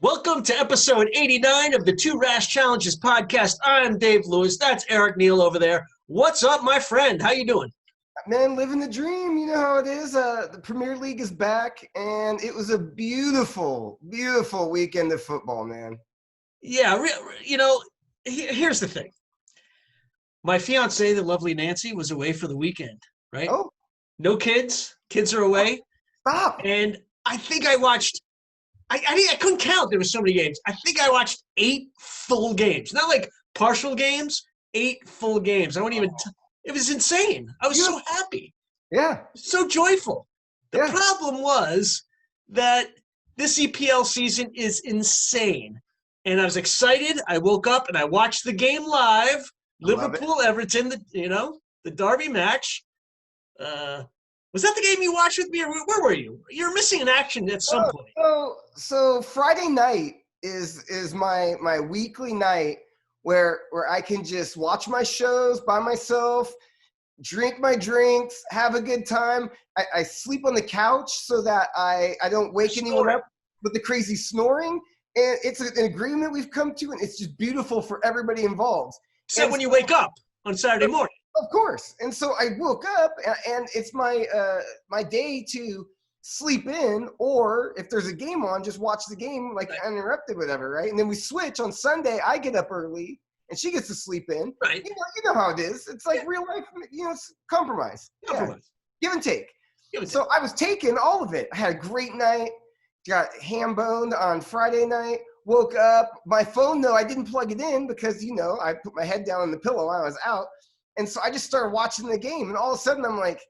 Welcome to episode 89 of the Two Rash Challenges podcast. I'm Dave Lewis. That's Eric Neal over there. What's up, my friend? How you doing? Man, living the dream. You know how it is. The Premier League is back, and it was a beautiful, beautiful weekend of football, man. Yeah, here's the thing. My fiance, the lovely Nancy, was away for the weekend, right? Oh. No kids. Kids are away. Stop. And I think I watched I couldn't count. There were so many games. I think I watched 8 full games. Not like partial games, 8 full games. It was insane. I was so happy. Yeah. So joyful. The problem was that this EPL season is insane. And I was excited. I woke up and I watched the game live. Liverpool-Everton, the derby match. Was that the game you watched with me, or where were you? You're missing an action at some point. So Friday night is my weekly night where I can just watch my shows by myself, drink my drinks, have a good time. I sleep on the couch so that I don't wake anyone up with the crazy snoring. And it's an agreement we've come to, and it's just beautiful for everybody involved. Except when you wake up on Saturday morning. Of course. And so I woke up, and it's my day to sleep in, or if there's a game on, just watch the game like uninterrupted, whatever, right? And then we switch on Sunday. I get up early, and she gets to sleep in. Right. You know how it is. It's like real life, it's compromise. Compromise. Yeah. Give and take. So I was taking all of it. I had a great night. Got ham boned on Friday night. Woke up. My phone, though, I didn't plug it in because, I put my head down on the pillow while I was out. And so I just started watching the game, and all of a sudden I'm like,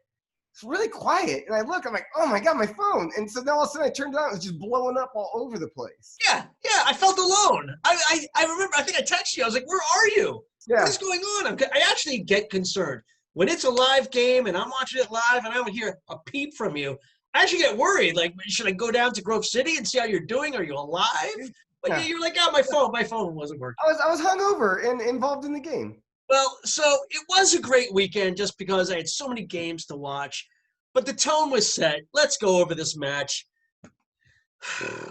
it's really quiet. And I look, I'm like, oh my God, my phone. And so then all of a sudden I turned it on, it was just blowing up all over the place. Yeah, I felt alone. I remember, I think I texted you. I was like, where are you? Yeah. What is going on? I actually get concerned. When it's a live game and I'm watching it live and I don't hear a peep from you, I actually get worried. Like, should I go down to Grove City and see how you're doing? Are you alive? But you're like, my phone wasn't working. I was hungover and involved in the game. Well, so it was a great weekend just because I had so many games to watch, but the tone was set. Let's go over this match.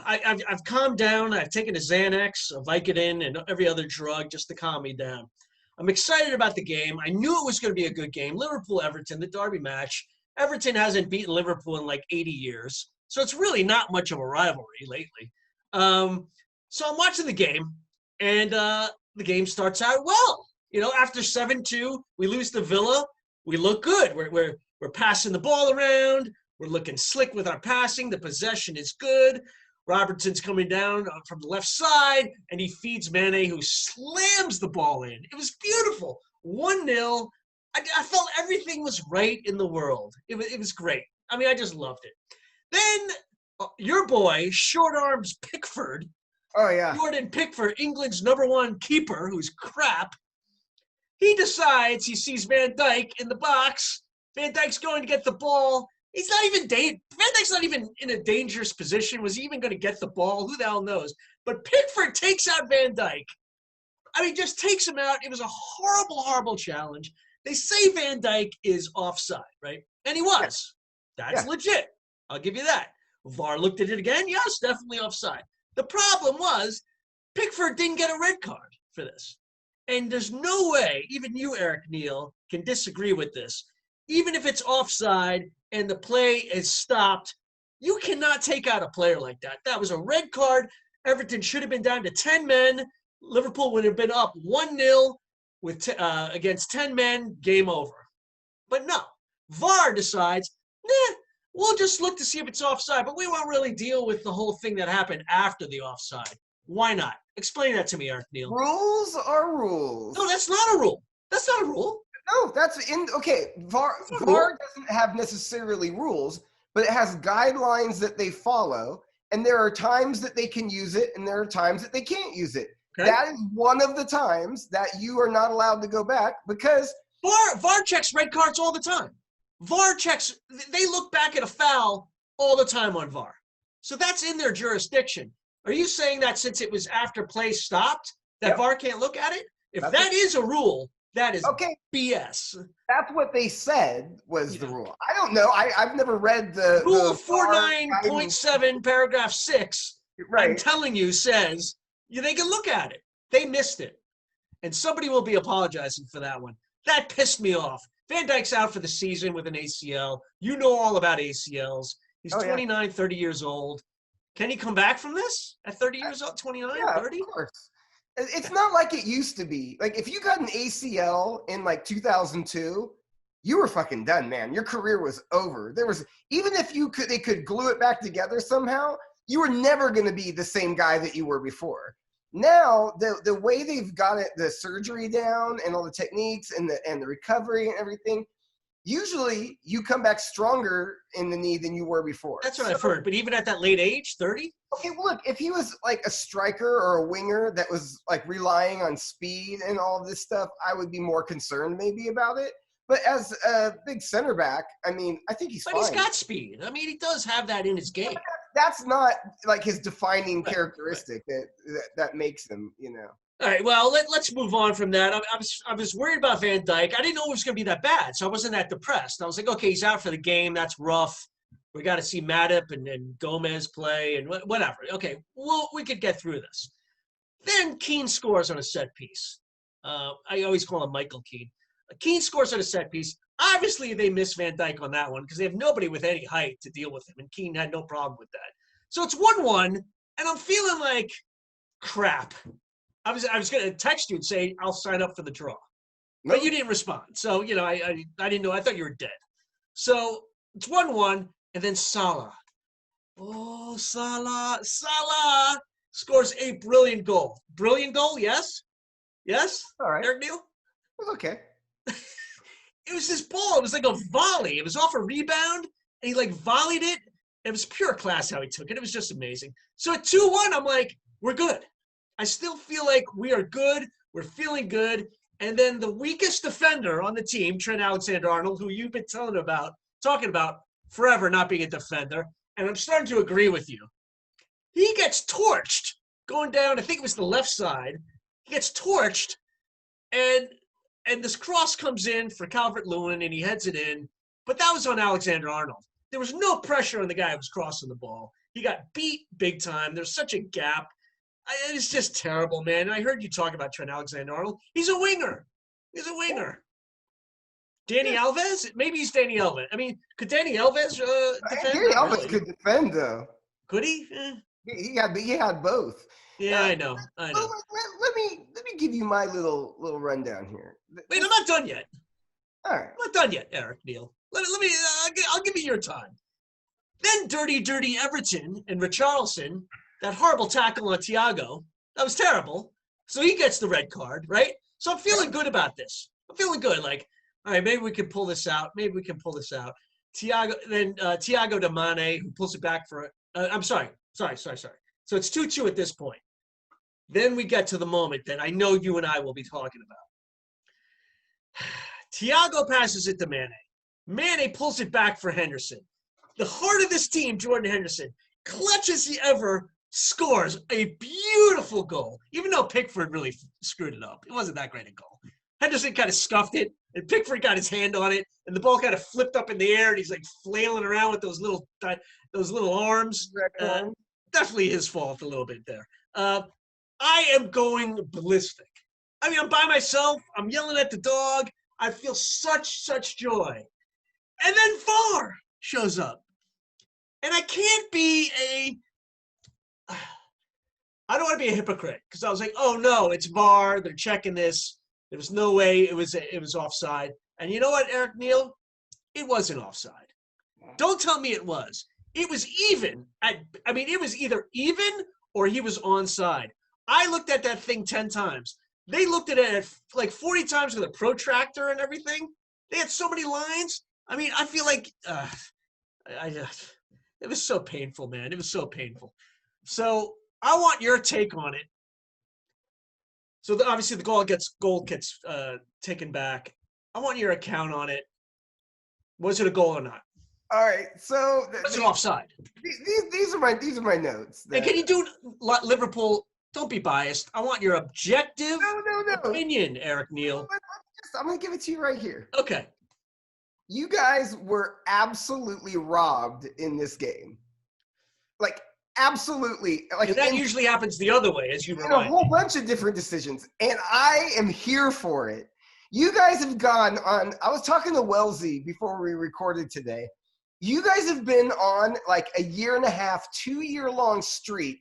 I've calmed down. I've taken a Xanax, a Vicodin, and every other drug just to calm me down. I'm excited about the game. I knew it was going to be a good game. Liverpool-Everton, the derby match. Everton hasn't beaten Liverpool in like 80 years, so it's really not much of a rivalry lately. So I'm watching the game, and the game starts out well. After 7-2, we lose to Villa. We look good. We're passing the ball around. We're looking slick with our passing. The possession is good. Robertson's coming down from the left side, and he feeds Mane, who slams the ball in. It was beautiful. 1-0. I felt everything was right in the world. It was great. I mean, I just loved it. Then your boy, Short Arms Pickford. Oh, yeah. Jordan Pickford, England's #1 keeper, who's crap. He decides he sees Van Dijk in the box. Van Dijk's going to get the ball. Van Dijk's not even in a dangerous position. Was he even going to get the ball? Who the hell knows? But Pickford takes out Van Dijk. I mean, just takes him out. It was a horrible, horrible challenge. They say Van Dijk is offside, right? And he was. That's legit. I'll give you that. VAR looked at it again. Yes, definitely offside. The problem was Pickford didn't get a red card for this. And there's no way, even you, Eric Neal, can disagree with this. Even if it's offside and the play is stopped, you cannot take out a player like that. That was a red card. Everton should have been down to 10 men. Liverpool would have been up 1-0 against 10 men, game over. But no, VAR decides, we'll just look to see if it's offside, but we won't really deal with the whole thing that happened after the offside. Why not? Explain that to me, Eric Neal. Rules are rules. No, that's not a rule. That's not a rule. No, VAR doesn't have necessarily rules, but it has guidelines that they follow, and there are times that they can use it, and there are times that they can't use it. Okay. That is one of the times that you are not allowed to go back because VAR checks red cards all the time. VAR checks, they look back at a foul all the time on VAR. So that's in their jurisdiction. Are you saying that since it was after play stopped, that VAR can't look at it? If that is a rule, that is BS. That's what they said was the rule. I don't know. I've never read the Rule 49.7, paragraph 6 I'm Right. telling you, says they can look at it. They missed it. And somebody will be apologizing for that one. That pissed me off. Van Dijk's out for the season with an ACL. You know all about ACLs. He's Oh, yeah. 29, 30 years old. Can he come back from this at 30 years old, 29, Yeah, 30? of course. It's not like it used to be. Like, if you got an ACL in, like, 2002, you were fucking done, man. Your career was over. Even if they could glue it back together somehow, you were never going to be the same guy that you were before. Now, the way they've got it, the surgery down and all the techniques and the recovery and everything, usually you come back stronger in the knee than you were before. That's what I've heard. But even at that late age, 30? Okay, well, look, if he was like a striker or a winger that was like relying on speed and all of this stuff, I would be more concerned maybe about it. But as a big center back, I mean, I think he's fine. But he's got speed. I mean, he does have that in his game. That's not like his defining characteristic that makes him, All right, well, let's move on from that. I was worried about Van Dijk. I didn't know it was going to be that bad, so I wasn't that depressed. I was like, okay, he's out for the game. That's rough. We got to see Matip and Gomez play and whatever. Okay, well, we could get through this. Then Keane scores on a set piece. I always call him Michael Keane. Keane scores on a set piece. Obviously, they miss Van Dijk on that one because they have nobody with any height to deal with him, and Keane had no problem with that. So it's 1-1, and I'm feeling like crap. I was going to text you and say I'll sign up for the draw, but you didn't respond. So I didn't know. I thought you were dead. So it's 1-1, and then Salah. Oh, Salah scores a brilliant goal. Brilliant goal, yes. All right. Eric Neal. It was okay. It was this ball. It was like a volley. It was off a rebound, and he like volleyed it. It was pure class how he took it. It was just amazing. So at 2-1, I'm like, we're good. I still feel like we are good. We're feeling good. And then the weakest defender on the team, Trent Alexander-Arnold, who you've been talking about forever not being a defender, and I'm starting to agree with you. He gets torched going down, I think it was the left side. He gets torched, and this cross comes in for Calvert-Lewin, and he heads it in. But that was on Alexander-Arnold. There was no pressure on the guy who was crossing the ball. He got beat big time. There's such a gap. It's just terrible, man. I heard you talk about Trent Alexander-Arnold. He's a winger. Danny Alves? Maybe he's Danny Alves. I mean, could Danny Alves defend? Danny Alves could defend, though. Could he? He had both. Yeah, I know. Let me give you my little rundown here. Wait, I'm not done yet. All right. I'm not done yet, Eric Neal. I'll give you your time. Then dirty Everton and Richarlison, that horrible tackle on Thiago, that was terrible. So he gets the red card, right? So I'm feeling good about this. I'm feeling good. Like, all right, maybe we can pull this out. Thiago de Mane, who pulls it back for I'm sorry. So it's 2-2 at this point. Then we get to the moment that I know you and I will be talking about. Thiago passes it to Mane. Mane pulls it back for Henderson. The heart of this team, Jordan Henderson, clutch as he ever, scores a beautiful goal, even though Pickford really screwed it up. It wasn't that great a goal. Henderson kind of scuffed it, and Pickford got his hand on it, and the ball kind of flipped up in the air, and he's like flailing around with those little arms. Definitely his fault a little bit there. I am going ballistic. I mean, I'm by myself. I'm yelling at the dog. I feel such joy. And then VAR shows up. And I can't be I don't want to be a hypocrite because I was like, oh no, it's VAR. They're checking this. There was no way it was offside. And you know what, Eric Neal? It wasn't offside. Don't tell me it was. It was even. It was either even or he was onside. I looked at that thing 10 times. They looked at it like 40 times with a protractor and everything. They had so many lines. I mean, I feel like it was so painful, man. It was so painful. So I want your take on it. So obviously the goal gets taken back. I want your account on it. Was it a goal or not? All right. So was it offside? These are my notes. Hey, can you do Liverpool? Don't be biased. I want your objective opinion, Eric Neal. I'm going to give it to you right here. Okay. You guys were absolutely robbed in this game. Like, Absolutely. Like, And that usually happens the other way, as you in a remind whole me. bunch of different decisions. And I am here for it. You guys have gone on, I was talking to Wellsy before we recorded today. You guys have been on like a 1.5 2-year-long streak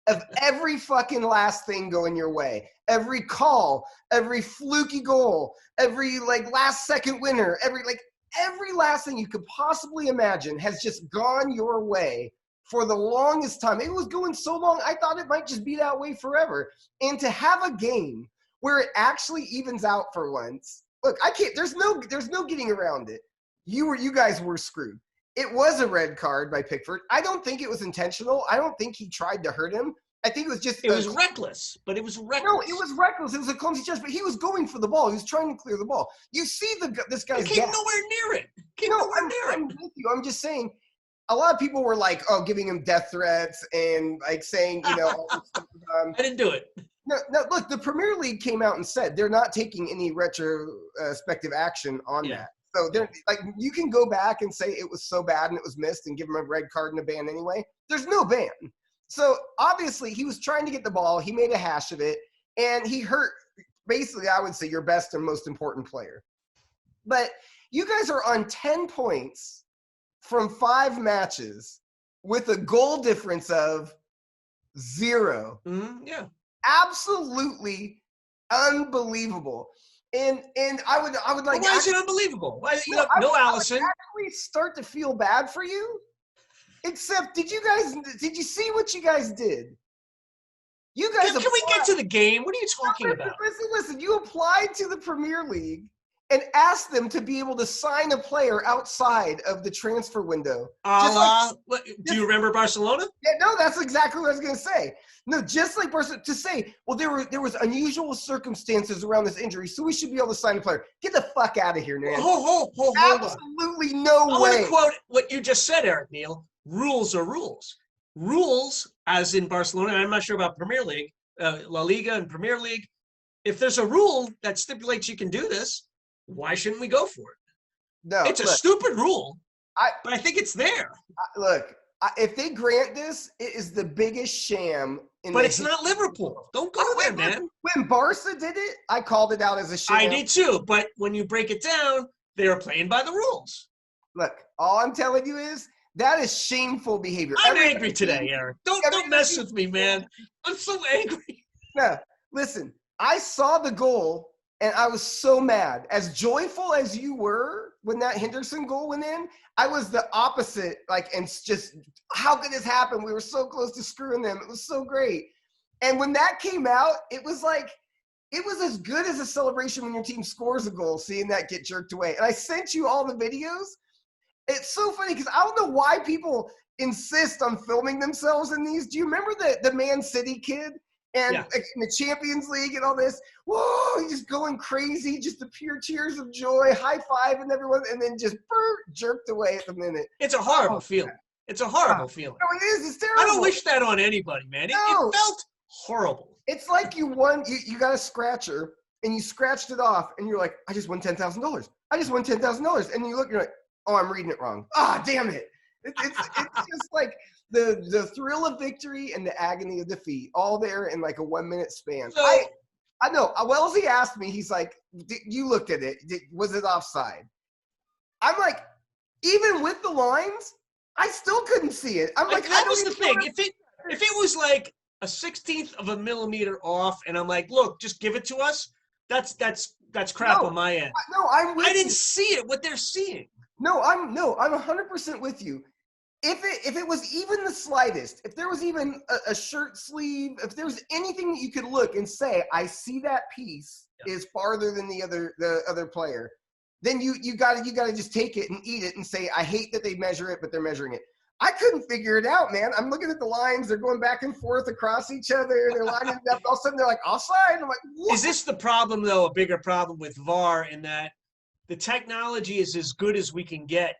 of every fucking last thing going your way. Every call, every fluky goal, every like last second winner, every last thing you could possibly imagine has just gone your way for the longest time. It was going so long, I thought it might just be that way forever. And to have a game where it actually evens out for once, look, I can't, there's no getting around it. You guys were screwed. It was a red card by Pickford. I don't think it was intentional. I don't think he tried to hurt him. I think it was just... It was reckless, but it was reckless. No, it was reckless. It was a clumsy judge, but he was going for the ball. He was trying to clear the ball. You see this guy's... He came nowhere near it. I'm with you. I'm just saying, a lot of people were like, oh, giving him death threats and like saying, you know... all this stuff. I didn't do it. No, look, the Premier League came out and said they're not taking any retrospective action on that. So they're like, you can go back and say it was so bad and it was missed and give him a red card and a ban anyway. There's no ban. So obviously he was trying to get the ball. He made a hash of it and he hurt basically, I would say, your best and most important player. But you guys are on 10 points from 5 matches with a goal difference of 0. Mm-hmm, yeah. Absolutely unbelievable. And I would like. Well, why is it unbelievable? Why you have no Allison? I would actually start to feel bad for you. Except, did you see what you guys did? You guys. Can we get to the game? What are you talking about? Listen. You applied to the Premier League and asked them to be able to sign a player outside of the transfer window. Do you remember Barcelona? Yeah, no, that's exactly what I was going to say. No, just like Barcelona, to say, well, there was unusual circumstances around this injury, so we should be able to sign a player. Get the fuck out of here, man. Hold Absolutely on. no I way. want to quote what you just said, Eric Neal. Rules are rules. Rules, as in Barcelona, I'm not sure about Premier League, La Liga and Premier League. If there's a rule that stipulates you can do this, why shouldn't we go for it? No, it's a stupid rule, but I think it's there. If they grant this, it is the biggest sham. But it's not Liverpool. Don't go there, man. When Barca did it, I called it out as a sham. I did too, but when you break it down, they are playing by the rules. Look, all I'm telling you is that is shameful behavior. I'm angry today, Eric. Don't mess with me, man. I'm so angry. No, listen, I saw the goal and I was so mad. As joyful as you were when that Henderson goal went in, I was the opposite. Like, and just, how could this happen? We were so close to screwing them. It was so great. And when that came out, it was like, it was as good as a celebration when your team scores a goal, seeing that get jerked away. And I sent you all the videos. It's so funny because I don't know why people insist on filming themselves in these. Do you remember the Man City kid? And in the Champions League and all this, whoa, he's just going crazy, just the pure tears of joy, high five and everyone, and then just jerked away at the minute. It's a horrible feeling. It's a horrible feeling. No, it is. It's terrible. I don't wish that on anybody, man. It felt horrible. It's like you won, you got a scratcher, and you scratched it off, and you're like, I just won $10,000. I just won $10,000. And you look, you're like, oh, I'm reading it wrong. Ah, damn it. It's just like the thrill of victory and the agony of defeat, all there in like a 1 minute span. So, I know. Wellsy asked me, he's like, you looked at it. Was it offside? I'm like, even with the lines, I still couldn't see it. I'm like, that was the thing. If it was like a 16th of a millimeter off, and I'm like, look, just give it to us, that's crap on my end. No, I didn't see it, what they're seeing. No, I'm 100% with you. If it was even the slightest, if there was even a shirt sleeve, if there was anything that you could look and say, I see that piece is farther than the other player, then you gotta just take it and eat it and say, I hate that they measure it, but they're measuring it. I couldn't figure it out, man. I'm looking at the lines, they're going back and forth across each other, they're lining it up, all of a sudden they're like offside. I'm like, what? Is this the problem though, a bigger problem with VAR in that the technology is as good as we can get,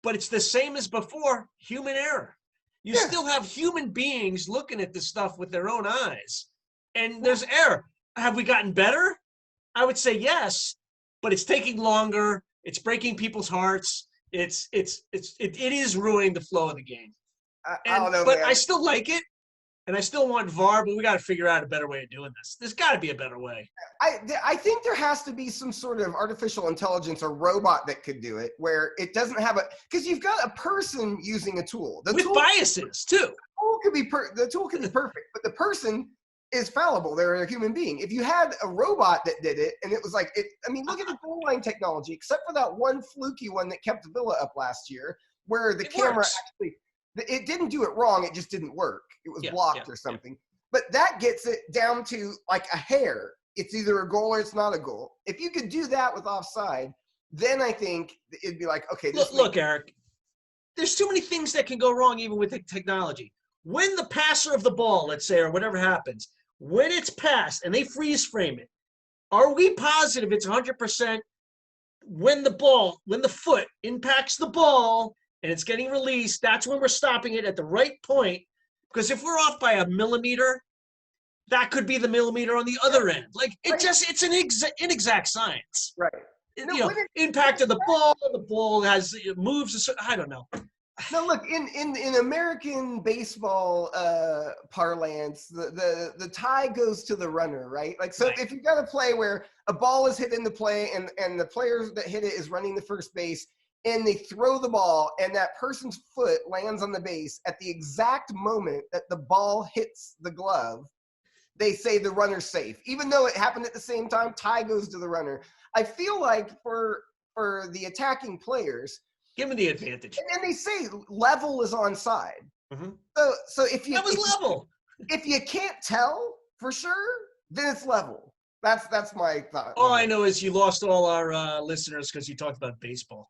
but it's the same as before, human error. You still have human beings looking at this stuff with their own eyes, and there's error. Have we gotten better? I would say yes, but it's taking longer. It's breaking people's hearts. It is ruining the flow of the game. I don't know, but man. I still like it, and I still want VAR, but we got to figure out a better way of doing this. There's got to be a better way. I think there has to be some sort of artificial intelligence or robot that could do it, where it doesn't have because you've got a person using a tool. The With tool, biases, too. the tool could be perfect, but the person is fallible. They're a human being. If you had a robot that did it, and it was like, look at the goal line technology, except for that one fluky one that kept Villa up last year, where the camera works. actually, it didn't do it wrong. It just didn't work. It was blocked or something. But that gets it down to like a hair. It's either a goal or it's not a goal. If you could do that with offside, then I think it'd be like, okay. Look, Eric, there's too many things that can go wrong even with the technology. When the passer of the ball, let's say, or whatever happens, when it's passed and they freeze frame it, are we positive it's 100% when the foot impacts the ball and it's getting released, that's when we're stopping it at the right point? Because if we're off by a millimeter, that could be the millimeter on the other end. Like, it's an inexact science. Right. Impact of the ball moves. I don't know. No, look, in American baseball parlance, the tie goes to the runner, right? Like, so if you've got a play where a ball is hit in the play and the player that hit it is running the first base, and they throw the ball and that person's foot lands on the base at the exact moment that the ball hits the glove, they say the runner's safe. Even though it happened at the same time, tie goes to the runner. I feel like for the attacking players, give them the advantage. And they say level is onside. Mm-hmm. So if you level. If you can't tell for sure, then it's level. That's my thought. All I know is you lost all our listeners because you talked about baseball.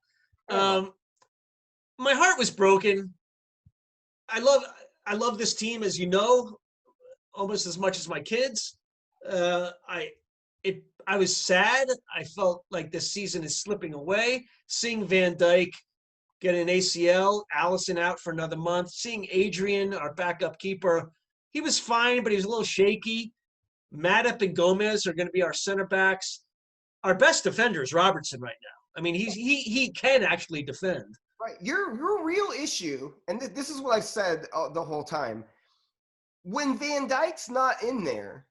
My heart was broken. I love this team, as you know, almost as much as my kids. I was sad. I felt like this season is slipping away. Seeing Van Dijk get an ACL, Allison out for another month. Seeing Adrian, our backup keeper, he was fine, but he was a little shaky. Matip and Gomez are going to be our center backs. Our best defender is Robertson right now. I mean, he can actually defend. Right. Your real issue, and this is what I've said the whole time, when Van Dijk's not in there,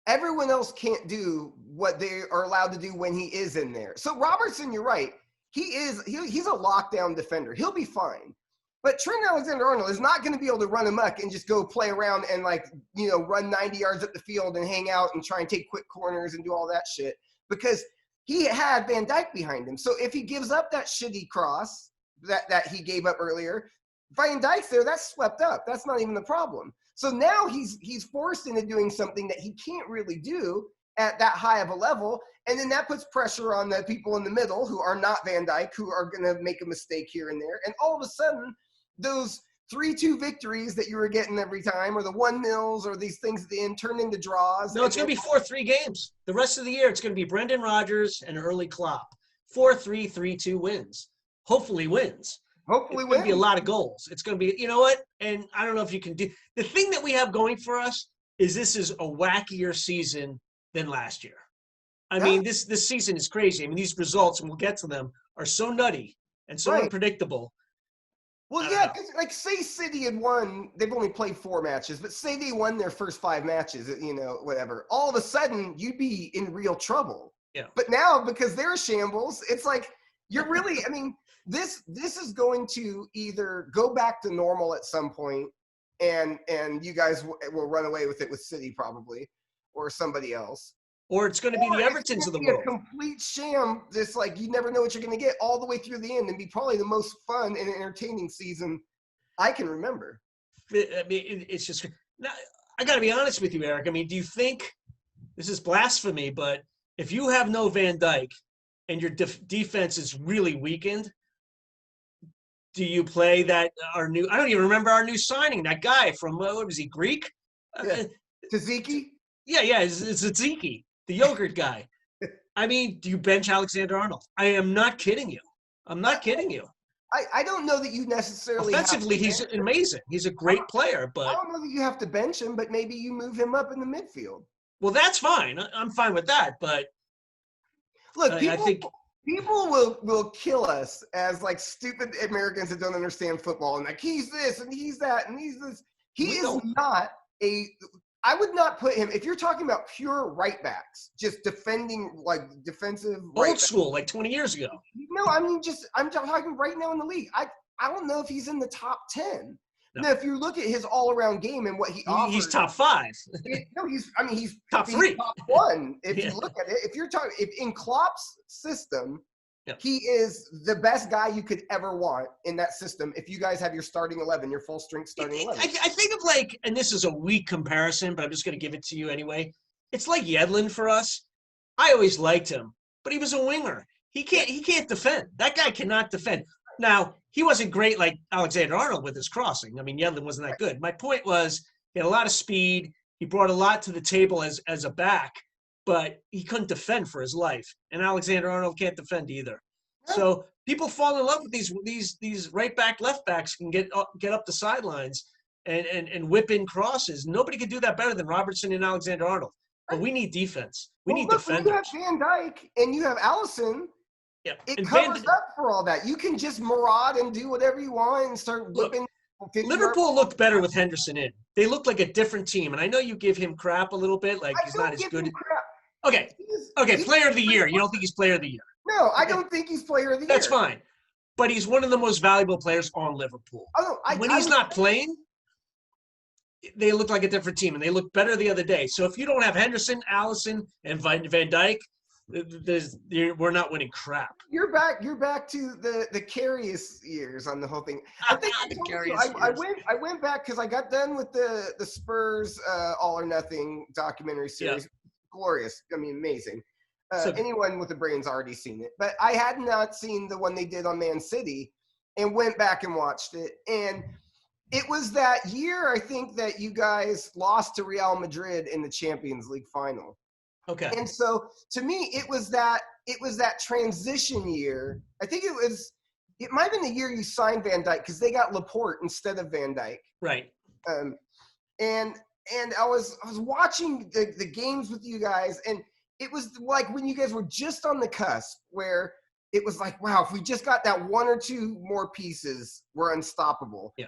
everyone else can't do what they are allowed to do when he is in there. So Robertson, you're right. He's a lockdown defender. He'll be fine. But Trent Alexander-Arnold is not going to be able to run amok and just go play around and run 90 yards up the field and hang out and try and take quick corners and do all that shit, because he had Van Dijk behind him. So if he gives up that shitty cross that he gave up earlier, Van Dijk's there, that's swept up. That's not even the problem. So now he's forced into doing something that he can't really do at that high of a level. And then that puts pressure on the people in the middle who are not Van Dijk, who are going to make a mistake here and there. And all of a sudden, those 3-2 victories that you were getting every time, or the 1-0s, or these things at the end, turn into draws. No, it's going to be 4-3 games. The rest of the year, it's going to be Brendan Rodgers and early Klopp. 4-3, 3-2 wins. Hopefully wins. It's going to be a lot of goals. It's going to be, you know what? And I don't know if you can do – the thing that we have going for us is this is a wackier season than last year. I mean, this season is crazy. I mean, these results, and we'll get to them, are so nutty and so unpredictable. Well, yeah, like say City had won, they've only played 4 matches, but say they won their first 5 matches, whatever. All of a sudden, you'd be in real trouble. Yeah. But now, because they're shambles, it's like you're really, I mean, this is going to either go back to normal at some point, and you guys will run away with it with City probably, or somebody else. Or it's going to be the Evertons of the world. A complete sham. This, like, you never know what you're going to get all the way through the end, and be probably the most fun and entertaining season I can remember. I mean, it's just – now, I got to be honest with you, Eric. I mean, do you think – this is blasphemy, but if you have no Van Dijk and your defense is really weakened, do you play that I don't even remember our new signing, that guy from, what was he, Greek? Tzatziki? Yeah, it's Tzatziki, the yogurt guy. I mean, do you bench Alexander-Arnold? I am not kidding you. I'm not kidding you. I don't know that you necessarily offensively, he's amazing. He's a great player, but I don't know that you have to bench him, but maybe you move him up in the midfield. Well, that's fine. I'm fine with that, but look, People will kill us as like stupid Americans that don't understand football and like he's this and he's that and he's this. He is not a. I would not put him if you're talking about pure right backs, just defending like defensive. Old school, like 20 years ago. No, I mean I'm talking right now in the league. I don't know if he's in the top 10. No. Now, if you look at his all-around game and what he offers, he's top 5. He's top 3, top 1. If you look at it, if in Klopp's system, he is the best guy you could ever want in that system. If you guys have your starting 11, your full-strength starting 11, I think of like, and this is a weak comparison, but I'm just going to give it to you anyway. It's like Yedlin for us. I always liked him, but he was a winger. He can't defend. That guy cannot defend. Now, he wasn't great like Alexander-Arnold with his crossing. I mean, Yedlin wasn't that good. My point was he had a lot of speed. He brought a lot to the table as a back, but he couldn't defend for his life. And Alexander-Arnold can't defend either. So people fall in love with these right back, left backs can get up the sidelines and whip in crosses. Nobody could do that better than Robertson and Alexander-Arnold. But we need defense. We need defenders. When you have Van Dijk and you have Allison, it covers up for all that. You can just maraud and do whatever you want and start whipping. Liverpool looked better with Henderson in. They looked like a different team. And I know you give him crap a little bit, like he's not as good. Okay, player of the year. You don't think he's player of the year? No, I don't think he's player of the year. That's fine. But he's one of the most valuable players on Liverpool. When he's not playing, they look like a different team, and they look better the other day. So if you don't have Henderson, Allison, and Van Dijk, we're not winning crap. You're back to the carious years on the whole thing. I think I went back because I got done with the Spurs All or Nothing documentary series. Yeah. Glorious. I mean, amazing. Anyone with a brain's already seen it. But I had not seen the one they did on Man City and went back and watched it. And it was that year, I think, that you guys lost to Real Madrid in the Champions League final. Okay. And so to me, it was that transition year. I think it might have been the year you signed Van Dijk because they got Laporte instead of Van Dijk. Right. And I was watching the games with you guys, and it was like when you guys were just on the cusp where it was like, wow, if we just got that one or two more pieces, we're unstoppable. Yeah.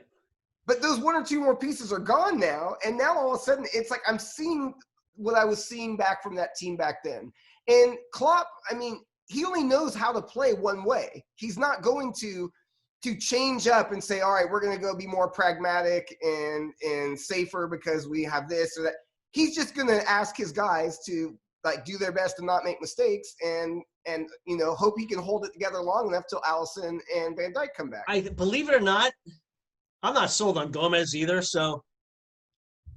But those one or two more pieces are gone now, and now all of a sudden it's like I'm seeing what I was seeing back from that team back then. And Klopp, I mean, he only knows how to play one way. He's not going to change up and say, all right, we're going to go be more pragmatic and safer because we have this or that. He's just going to ask his guys to like do their best to not make mistakes and hope he can hold it together long enough till Allison and Van Dijk come back. I believe it or not, I'm not sold on Gomez either. So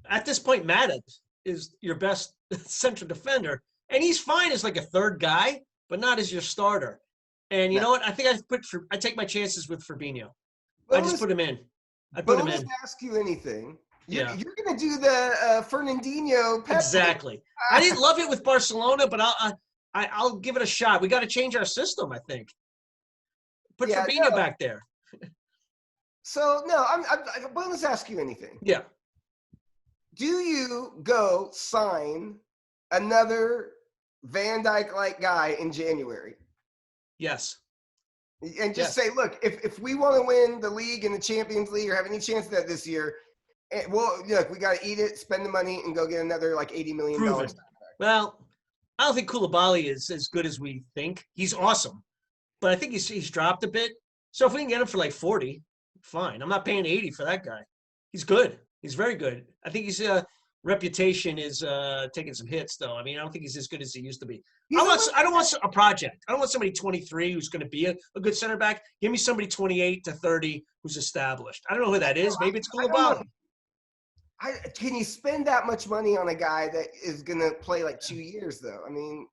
at this point, Matip is your best central defender, and he's fine as like a third guy, but not as your starter. And you know what? I think I take my chances with Fabinho. I just put him in. I put him in. Ask you anything. You're going to do the Fernandinho. Pep exactly. I didn't love it with Barcelona, but I'll give it a shot. We got to change our system, I think. Put Fabinho back there. So no, I'm going to ask you anything. Yeah. Do you go sign another Van Dijk-like guy in January? Yes. And just say, look, if we want to win the league and the Champions League or have any chance of that this year, well, look, we got to eat it, spend the money, and go get another like $80 million. Well, I don't think Koulibaly is as good as we think. He's awesome, but I think he's dropped a bit. So if we can get him for like 40, fine. I'm not paying 80 for that guy. He's good. He's very good. I think his reputation is taking some hits, though. I mean, I don't think he's as good as he used to be. I don't want a project. I don't want somebody 23 who's going to be a good center back. Give me somebody 28 to 30 who's established. I don't know who that is. Maybe it's Koulibaly. Can you spend that much money on a guy that is going to play like 2 years, though? I mean.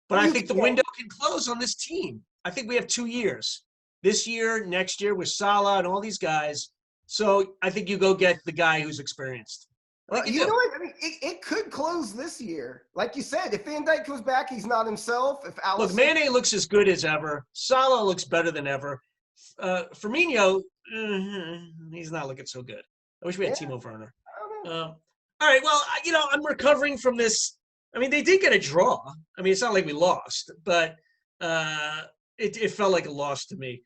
But I think the window can close on this team. I think we have 2 years. This year, next year with Salah and all these guys. So I think you go get the guy who's experienced. Well, you know what? I mean, it could close this year. Like you said, if Van Dijk comes back, he's not himself. If Allison... Look, Mane looks as good as ever. Salah looks better than ever. Firmino, he's not looking so good. I wish we had Timo Werner. All right, well, I'm recovering from this. I mean, they did get a draw. I mean, it's not like we lost, but it felt like a loss to me.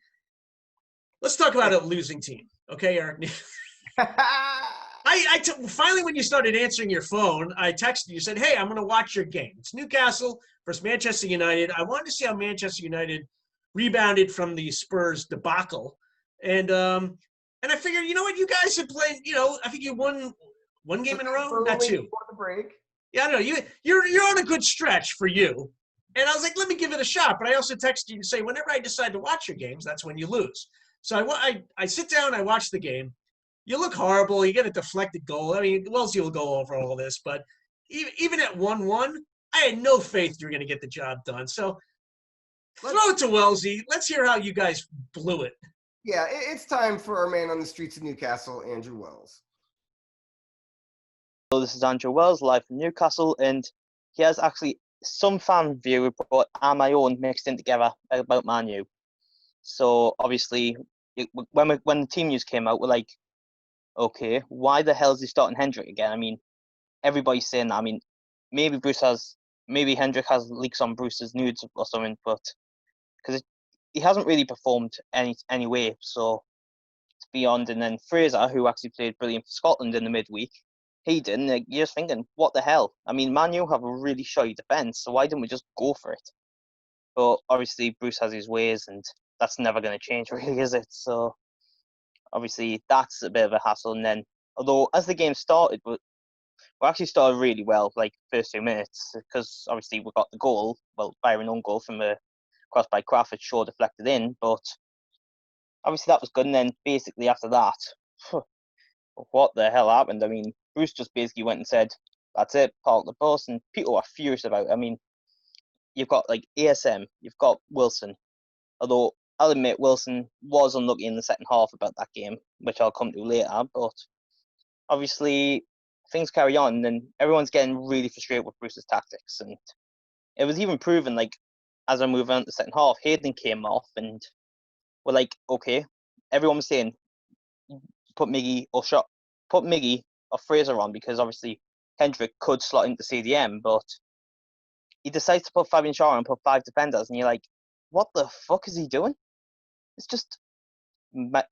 Let's talk about a losing team, okay, Eric? Finally, when you started answering your phone, I texted you, said, "Hey, I'm going to watch your game. It's Newcastle versus Manchester United. I wanted to see how Manchester United rebounded from the Spurs debacle, and I figured, you know what, you guys have played. I think you won one game in a row, not two. Before the break. Yeah, I know you're on a good stretch for you." And I was like, let me give it a shot. But I also texted you to say, whenever I decide to watch your games, that's when you lose. So I sit down, I watch the game. You look horrible. You get a deflected goal. I mean, Wellsy will go over all this, but even at 1-1, I had no faith you were going to get the job done. So throw it to Wellsy. Let's hear how you guys blew it. Yeah, it's time for our man on the streets of Newcastle, Andrew Wells. So this is Andrew Wells, live from Newcastle, and he has actually some fan view report and my own mixed in together about Man U. So obviously, when the team news came out, we're like, okay, why the hell is he starting Hendrick again? I mean, everybody's saying that. I mean, maybe Hendrick has leaks on Bruce's nudes or something, but because he hasn't really performed any way, so it's beyond. And then Fraser, who actually played brilliant for Scotland in the midweek, he didn't. You're just thinking, what the hell? I mean, Man U have a really shoddy defence, so why didn't we just go for it? But obviously, Bruce has his ways, and that's never going to change, really, is it? So obviously, that's a bit of a hassle. And then, although as the game started, we actually started really well, like first 2 minutes, because obviously we got the goal, well, by an own goal from a cross by Crawford, Shaw deflected in, but obviously that was good. And then basically after that, what the hell happened? I mean, Bruce just basically went and said, that's it, park the bus, and people are furious about it. I mean, you've got like ASM, you've got Wilson, although I'll admit Wilson was unlucky in the second half about that game, which I'll come to later, but obviously things carry on and everyone's getting really frustrated with Bruce's tactics. And it was even proven, like, as I move on to the second half, Hayden came off and we're like, okay, everyone was saying, put Miggy or Fraser on because obviously Hendrick could slot into CDM, but he decides to put Fabian Shaw and put 5 defenders, and you're like, what the fuck is he doing? It's just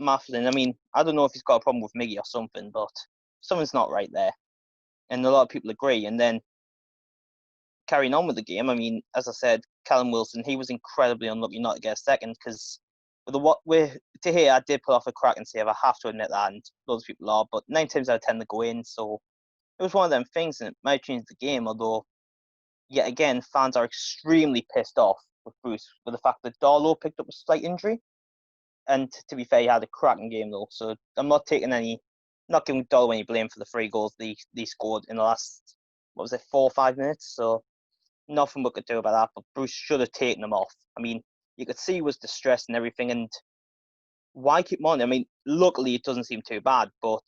baffling. I mean, I don't know if he's got a problem with Miggy or something, but something's not right there. And a lot of people agree. And then carrying on with the game, I mean, as I said, Callum Wilson, he was incredibly unlucky not to get a second because I did put off a cracking save. I have to admit that, and loads of people are, but 9 times out of 10 they go in. So it was one of them things, and it might change the game. Although, yet again, fans are extremely pissed off with Bruce with the fact that Darlow picked up a slight injury. And to be fair, he had a cracking game though. So I'm not giving Darlow any blame for the 3 goals they scored in the last 4 or 5 minutes. So nothing we could do about that. But Bruce should have taken them off. I mean, you could see he was distressed and everything, and why keep him on? I mean, luckily it doesn't seem too bad, but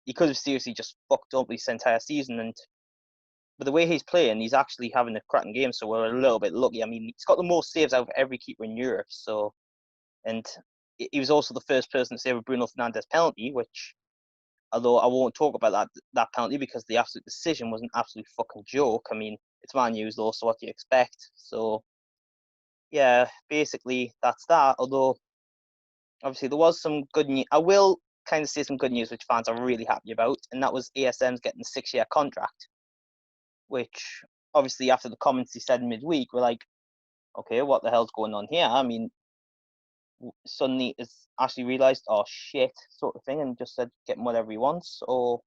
he could have seriously just fucked up this entire season. And but the way he's playing, he's actually having a cracking game, so we're a little bit lucky. I mean, he's got the most saves out of every keeper in Europe, so, and he was also the first person to save a Bruno Fernandes penalty, which, although I won't talk about that penalty because the absolute decision was an absolute fucking joke. I mean, it's Man U's though, so what do you expect? So, yeah, basically that's that. Although, obviously, there was some good news. I will kind of say some good news, which fans are really happy about, and that was ASM's getting a 6-year contract, which obviously after the comments he said midweek, we're like, okay, what the hell's going on here? I mean, suddenly has actually realised, oh shit, sort of thing, and just said get him whatever he wants, or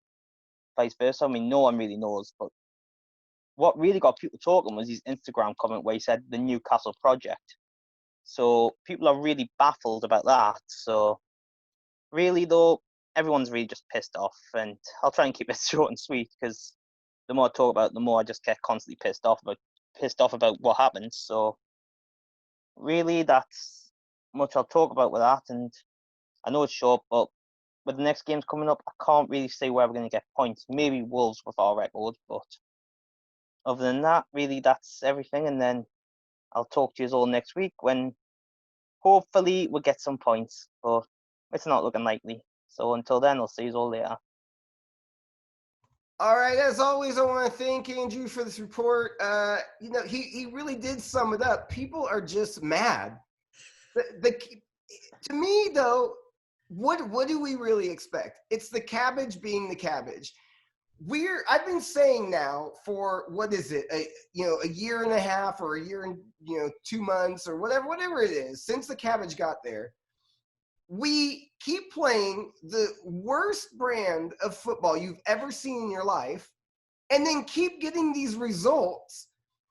vice versa. I mean, no one really knows, but what really got people talking was his Instagram comment where he said the Newcastle project. So people are really baffled about that. So really, though, everyone's really just pissed off, and I'll try and keep it short and sweet because the more I talk about it, the more I just get constantly pissed off about what happened. So really, that's much I'll talk about with that. And I know it's short, but with the next games coming up, I can't really say where we're going to get points. Maybe Wolves with our record, but other than that, really, that's everything. And then I'll talk to you all next week when hopefully we'll get some points, but it's not looking likely. So until then, I'll see you all later. All right, as always, I want to thank Andrew for this report. He really did sum it up. People are just mad. To me, though, what do we really expect? It's the cabbage being the cabbage. I've been saying now for what is it, a year and a half or a year and 2 months or whatever it is since the cabbage got there. We keep playing the worst brand of football you've ever seen in your life, and then keep getting these results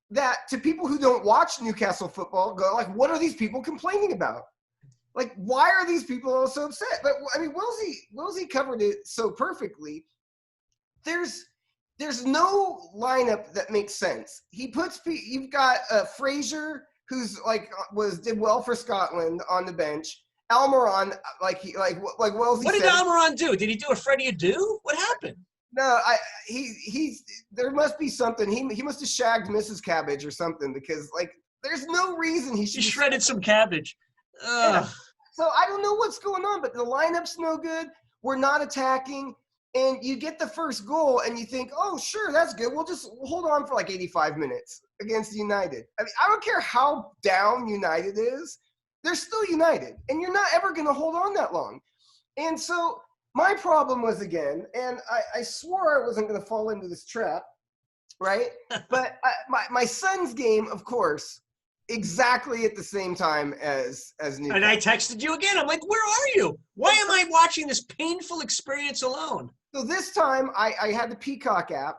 that, to people who don't watch Newcastle football, go like, what are these people complaining about? Like, why are these people all so upset? But I mean, Wellsy covered it so perfectly. There's no lineup that makes sense. You've got Fraser, who's did well for Scotland, on the bench. Almiron, like Wellsy. What did Almiron do? Did he do a Freddie Adu? What happened? No, he's there must be something. He must have shagged Mrs. Cabbage or something, because there's no reason he should. He shredded some cabbage. Yeah. So I don't know what's going on, but the lineup's no good. We're not attacking, and you get the first goal, and you think, oh, sure, that's good. We'll just hold on for 85 minutes against United. I mean, I don't care how down United is. They're still United, and you're not ever going to hold on that long. And so my problem was, again, and I swore I wasn't going to fall into this trap, right? But my son's game, of course, exactly at the same time as Newcastle. And I texted you again. I'm like, where are you? Why am I watching this painful experience alone? So this time I had the Peacock app,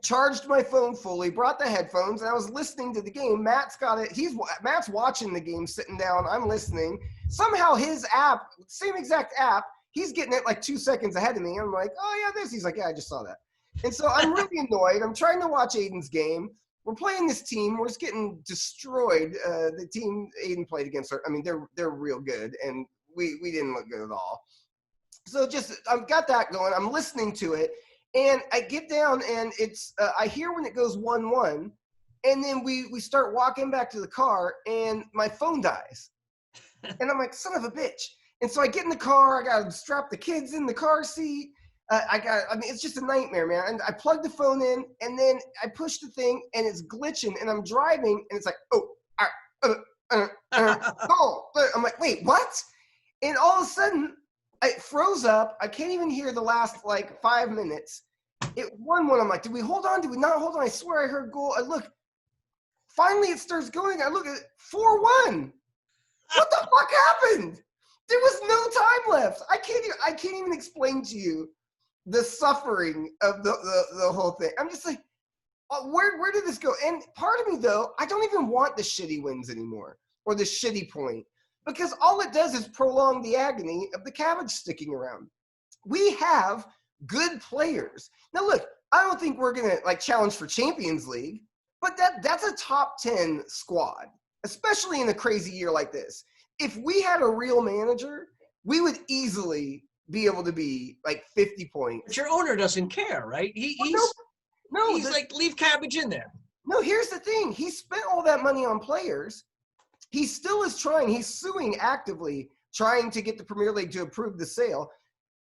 charged my phone fully, brought the headphones, and I was listening to the game. Matt's got it. Matt's watching the game, sitting down. I'm listening. Somehow his app, same exact app, he's getting it 2 seconds ahead of me. I'm like, oh yeah, this. He's like, yeah, I just saw that. And so I'm really annoyed. I'm trying to watch Aiden's game. We're playing this team. We're just getting destroyed. The team Aiden played against, I mean, they're real good, and we didn't look good at all. So I've got that going. I'm listening to it. And I get down, and it's I hear when it goes 1-1, and then we start walking back to the car, and my phone dies. And I'm like, son of a bitch. And so I get in the car. I got to strap the kids in the car seat. It's just a nightmare, man. And I plug the phone in, and then I push the thing, and it's glitching, and I'm driving, and it's like, oh, I'm like, wait, what? And all of a sudden, it froze up. I can't even hear the last 5 minutes. It 1-1. I'm like, did we hold on? Did we not hold on? I swear I heard goal. I look. Finally, it starts going. I look at it, 4-1. What the fuck happened? There was no time left. I can't even explain to you the suffering of the whole thing. I'm just like, where did this go? And part of me, though, I don't even want the shitty wins anymore, or the shitty point, because all it does is prolong the agony of the cabbage sticking around. We have good players. Now, look, I don't think we're going to challenge for Champions League, but that's a top 10 squad, especially in a crazy year like this. If we had a real manager, we would easily be able to be 50 points. But your owner doesn't care, right? He's leave cabbage in there. No, here's the thing. He spent all that money on players. He still is trying. He's suing actively, trying to get the Premier League to approve the sale.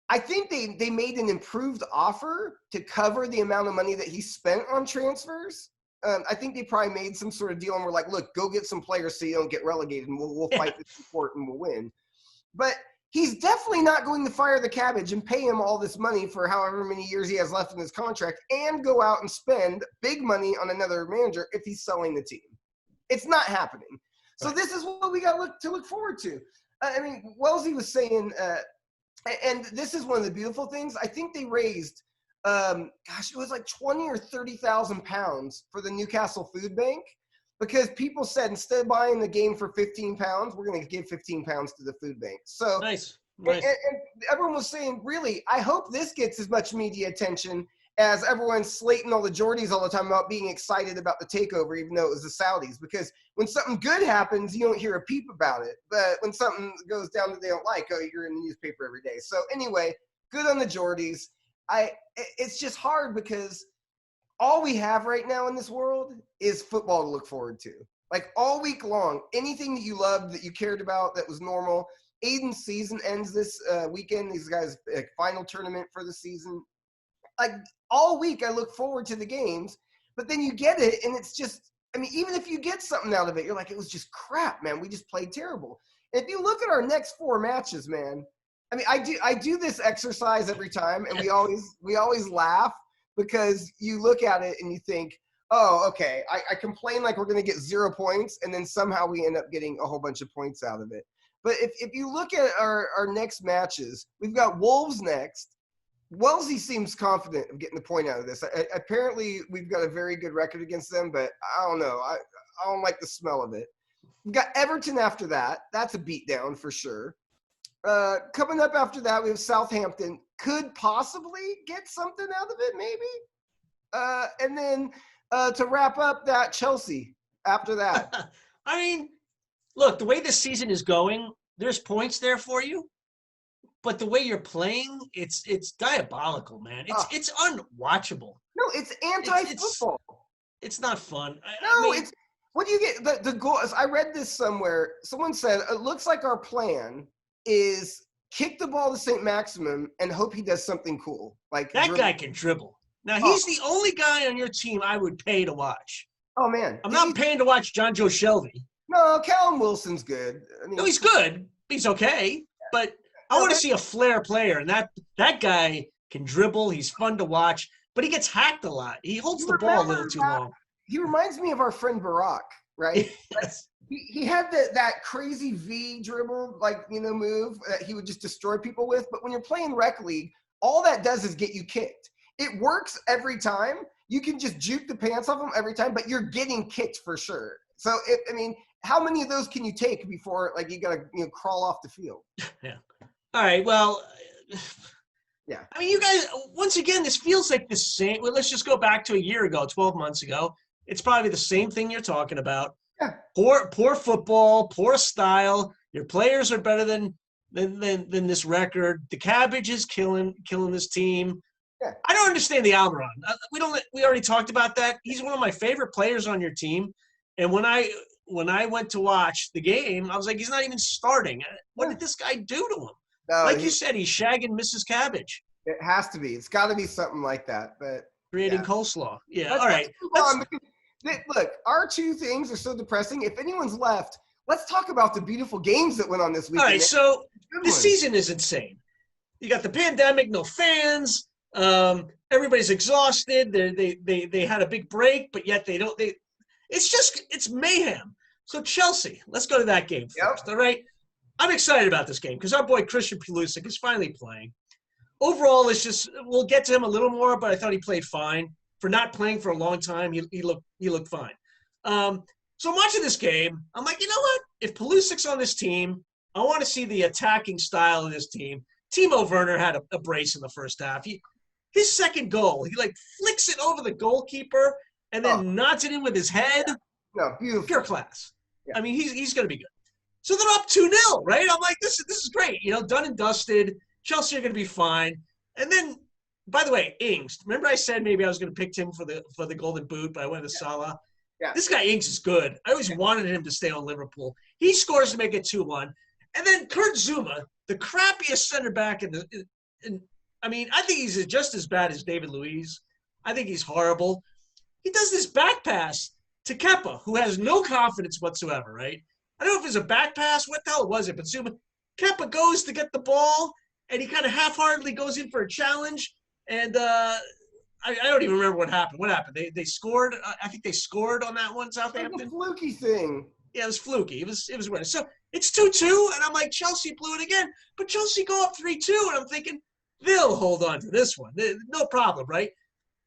I think they made an improved offer to cover the amount of money that he spent on transfers. I think they probably made some sort of deal, and we're like, look, go get some players so you don't get relegated, and we'll fight this support and we'll win. But he's definitely not going to fire the cabbage and pay him all this money for however many years he has left in his contract and go out and spend big money on another manager if he's selling the team. It's not happening. So this is what we got to look forward to. I mean, Wellsy was saying, and this is one of the beautiful things. I think they raised, it was 20 or 30,000 pounds for the Newcastle food bank, because people said, instead of buying the game for 15 pounds, we're going to give 15 pounds to the food bank. So nice. And everyone was saying, really, I hope this gets as much media attention as everyone's slating all the Geordies all the time about being excited about the takeover, even though it was the Saudis. Because when something good happens, you don't hear a peep about it. But when something goes down that they don't like, you're in the newspaper every day. So anyway, good on the Geordies. It's just hard because all we have right now in this world is football to look forward to. All week long, anything that you loved, that you cared about, that was normal. Aiden's season ends this weekend. These guys' final tournament for the season. all week I look forward to the games, but then you get it and it's just, I mean, even if you get something out of it, you're like, it was just crap, man. We just played terrible. And if you look at our next 4 matches, man, I mean, I do this exercise every time, and we always laugh because you look at it and you think, oh, okay, I complain like we're going to get 0 points, and then somehow we end up getting a whole bunch of points out of it. But if you look at our next matches, we've got Wolves next. Wellsy seems confident of getting the point out of this. Apparently, we've got a very good record against them, but I don't know. I don't like the smell of it. We've got Everton after that. That's a beatdown for sure. Coming up after that, we have Southampton. Could possibly get something out of it, maybe. And then to wrap up that, Chelsea after that. I mean, look, the way this season is going, there's points there for you. But the way you're playing, it's diabolical, man. It's unwatchable. No, it's anti-football. It's not fun. It's what do you get? The goal. I read this somewhere. Someone said it looks like our plan is kick the ball to St. Maximum and hope he does something cool. Like that guy can dribble. Now he's the only guy on your team I would pay to watch. Oh man, I'm not paying to watch John Joe Shelby. No, Callum Wilson's good. I mean, no, he's good. He's okay, but I want to see a flair player, and that guy can dribble. He's fun to watch, but he gets hacked a lot. He holds the ball a little too long. He reminds me of our friend Barack, right? Yes. He had that crazy V dribble, move that he would just destroy people with. But when you're playing rec league, all that does is get you kicked. It works every time. You can just juke the pants off him every time, but you're getting kicked for sure. So, how many of those can you take before you got to crawl off the field? Yeah. All right. Well, yeah. I mean, you guys, once again, this feels like the same. Well, let's just go back to a year ago, 12 months ago. It's probably the same thing you're talking about. Yeah. Poor football, poor style. Your players are better than this record. The cabbage is killing this team. Yeah. I don't understand the Almiron. We already talked about that. He's one of my favorite players on your team. And when I went to watch the game, I was like, he's not even starting. What did this guy do to him? No, you said, he's shagging Mrs. Cabbage. It has to be. It's got to be something like that. But creating coleslaw. Yeah. All right. Look, our 2 things are so depressing. If anyone's left, let's talk about the beautiful games that went on this weekend. All right. So the season is insane. You got the pandemic, no fans. Everybody's exhausted. They had a big break, but yet it's mayhem. So Chelsea, let's go to that game first. All right. I'm excited about this game because our boy Christian Pulisic is finally playing. Overall, we'll get to him a little more, but I thought he played fine. For not playing for a long time, he looked fine. So I'm watching this game. I'm like, you know what? If Pulisic's on this team, I want to see the attacking style of this team. Timo Werner had a brace in the first half. His second goal, he flicks it over the goalkeeper and then nods it in with his head. No, beautiful. Pure class. Yeah. I mean, he's going to be good. So they're up 2-0, right? I'm like, this is great. Done and dusted. Chelsea are going to be fine. And then, by the way, Ings. Remember I said maybe I was going to pick him for the Golden Boot, but I went to Salah. Yeah. This guy Ings is good. I always wanted him to stay on Liverpool. He scores to make it 2-1. And then Kurt Zuma, the crappiest center back I think he's just as bad as David Luiz. I think he's horrible. He does this back pass to Kepa, who has no confidence whatsoever, right? I don't know if it was a back pass. What the hell was it? But Kepa goes to get the ball, and he kind of half-heartedly goes in for a challenge. And I don't even remember what happened. What happened? They scored. I think they scored on that one, Southampton. It was a fluky thing. Yeah, it was fluky. It was weird. So it's 2-2, and I'm like, Chelsea blew it again. But Chelsea go up 3-2, and I'm thinking, they'll hold on to this one. No problem, right?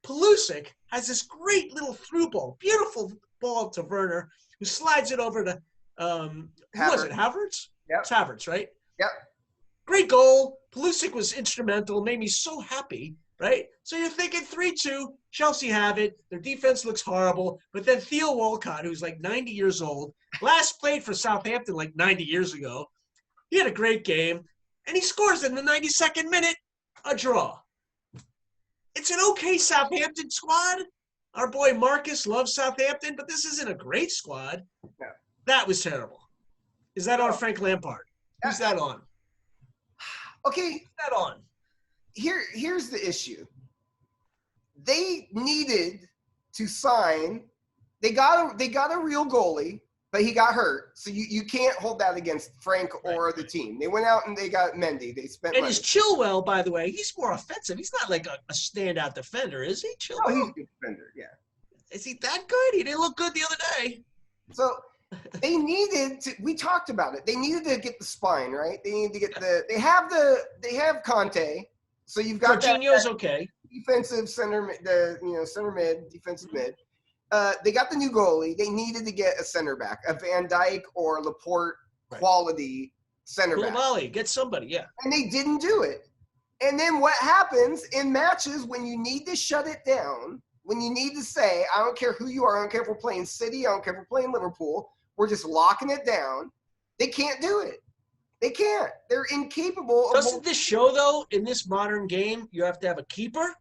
Pulisic has this great little through ball, beautiful ball to Werner, who slides it over to who was it? Havertz? Yep. It's Havertz, right? Yep. Great goal. Pulisic was instrumental, made me so happy, right? So you're thinking 3-2, Chelsea have it. Their defense looks horrible. But then Theo Walcott, who's 90 years old, last played for Southampton 90 years ago. He had a great game, and he scores in the 92nd minute, a draw. It's an okay Southampton squad. Our boy Marcus loves Southampton, but this isn't a great squad. No. That was terrible. Is that on Frank Lampard? Who's that on? Okay. Who's that on? Here's the issue. they needed to sign. They got a real goalie, but he got hurt. So you can't hold that against Frank or the team. They went out and they got Mendy. They spent and money. is Chilwell, by the way, he's more offensive. He's not like a standout defender, is he? Chilwell? Oh, he's a good defender, yeah. Is he that good? He didn't look good the other day. So they needed to. We talked about it. They needed to get the spine right. They need to get They have Conte. So you've got Jorginho's okay. Defensive center, center mid, defensive mid. They got the new goalie. They needed to get a center back, a Van Dijk or Laporte quality center back. Koulibaly, get somebody, yeah. And they didn't do it. And then what happens in matches when you need to shut it down, when you need to say, I don't care who you are, I don't care if we're playing City, I don't care if we're playing Liverpool, we're just locking it down. They can't do it. They can't. They're incapable. Doesn't this show, though, in this modern game, you have to have a keeper,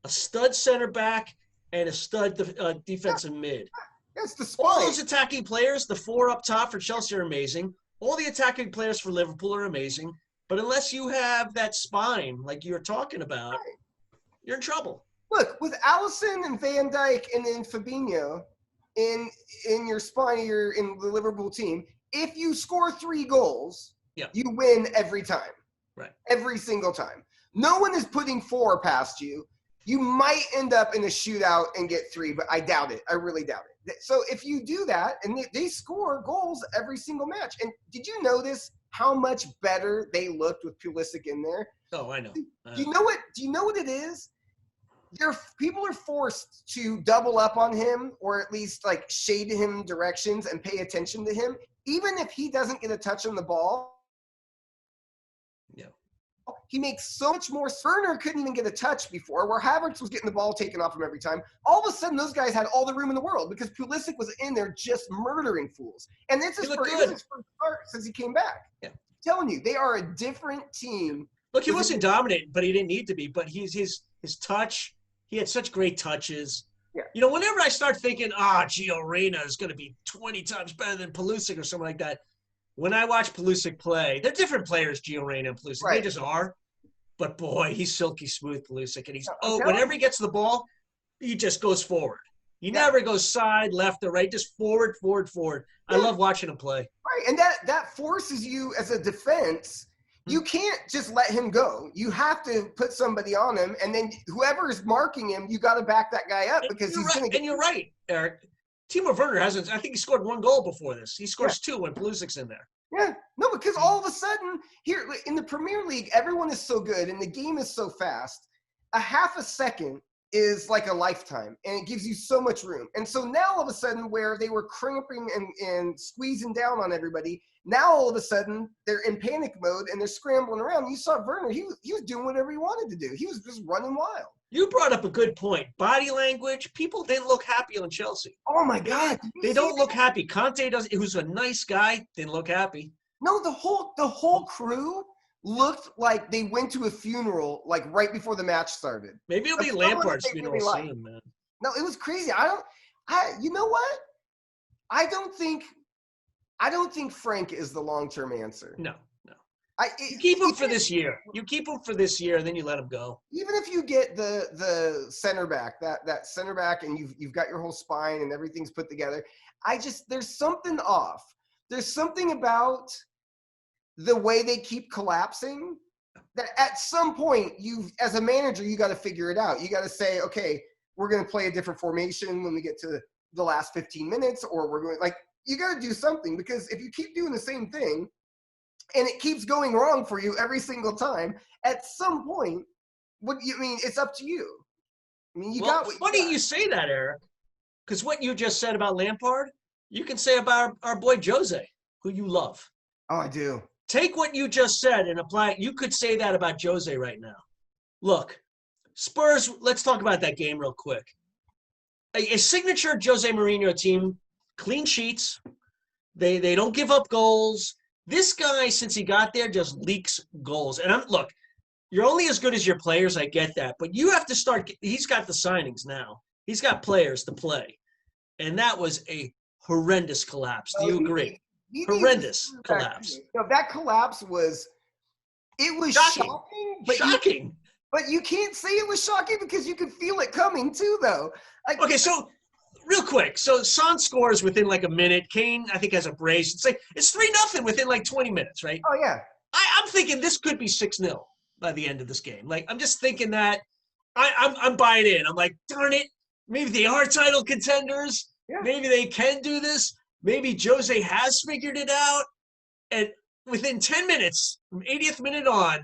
a stud center back, and a stud defensive mid. That's the spine. All those attacking players, the four up top for Chelsea are amazing. All the attacking players for Liverpool are amazing. But unless you have that spine, like you're talking about, you're in trouble. Look, with Alisson and Van Dijk and then Fabinho in your spine, in the Liverpool team, if you score 3 goals, you win every time. Right. Every single time. No one is putting 4 past you. You might end up in a shootout and get 3, but I doubt it. I really doubt it. So if you do that, and they score goals every single match. And did you notice how much better they looked with Pulisic in there? Oh, I know. Do you know what it is? People are forced to double up on him, or at least like shade him directions and pay attention to him, even if he doesn't get a touch on the ball. Yeah. He makes so much more. Werner couldn't even get a touch before, where Havertz was getting the ball taken off him every time. All of a sudden, those guys had all the room in the world because Pulisic was in there just murdering fools. And it's his first start since he came back. Yeah. I'm telling you, they are a different team. Look, he wasn't dominant, but he didn't need to be. But his touch, he had such great touches. Yeah. You know, whenever I start thinking, Gio Reyna is going to be 20 times better than Pulisic or something like that, when I watch Pulisic play, they're different players, Gio Reyna and Pulisic. Right. They just are. But, boy, he's silky smooth, Pulisic. And whenever he gets the ball, he just goes forward. He never goes side, left, or right, just forward. Yeah. I love watching him play. Right, and that forces you as a defense. You can't just let him go. You have to put somebody on him, and then whoever is marking him, you got to back that guy up because he's going to get – And you're right, Eric. Timo Werner hasn't – I think he scored 1 goal before this. He scores 2 when Pulisic's in there. Yeah. No, because all of a sudden, here in the Premier League, everyone is so good and the game is so fast. A half a second is like a lifetime, and it gives you so much room. And so now all of a sudden, where they were cramping and squeezing down on everybody, now all of a sudden they're in panic mode and they're scrambling around. You saw Werner; he was doing whatever he wanted to do. He was just running wild. You brought up a good point. Body language. People didn't look happy on Chelsea. Oh my God! They don't look happy. Conte doesn't. Who's a nice guy, didn't look happy. No, the whole crew looked like they went to a funeral like right before the match started. Maybe it'll be Lampard's funeral soon, man. No, it was crazy. You know what? I don't think Frank is the long-term answer. No. You keep him for this year. And then you let him go. Even if you get the center back, that center back, and you've got your whole spine and everything's put together, there's something off. There's something about the way they keep collapsing that at some point as a manager, you got to figure it out. You got to say, okay, we're going to play a different formation when we get to the last 15 minutes, or we're going you got to do something, because if you keep doing the same thing and it keeps going wrong for you every single time, at some point, it's up to you. I mean, funny you say that, Eric, because what you just said about Lampard, you can say about our boy Jose, who you love. Oh, I do. Take what you just said and apply it. You could say that about Jose right now. Look, Spurs, let's talk about that game real quick. A signature Jose Mourinho team, clean sheets. They don't give up goals. This guy, since he got there, just leaks goals. And look, you're only as good as your players, I get that. But you have to start – he's got the signings now. He's got players to play. And that was a horrendous collapse. Do you agree? Horrendous collapse. No, that collapse was – it was shocking. Shocking. But you can't say it was shocking because you could feel it coming too, though. Okay, so real quick. So Son scores within like a minute. Kane, I think, has a brace. It's 3-0 within like 20 minutes, right? Oh, yeah. I'm thinking this could be 6-0 by the end of this game. Like, I'm just thinking that I'm buying in. I'm like, darn it. Maybe they are title contenders. Yeah. Maybe they can do this. Maybe Jose has figured it out. And within 10 minutes, from 80th minute on,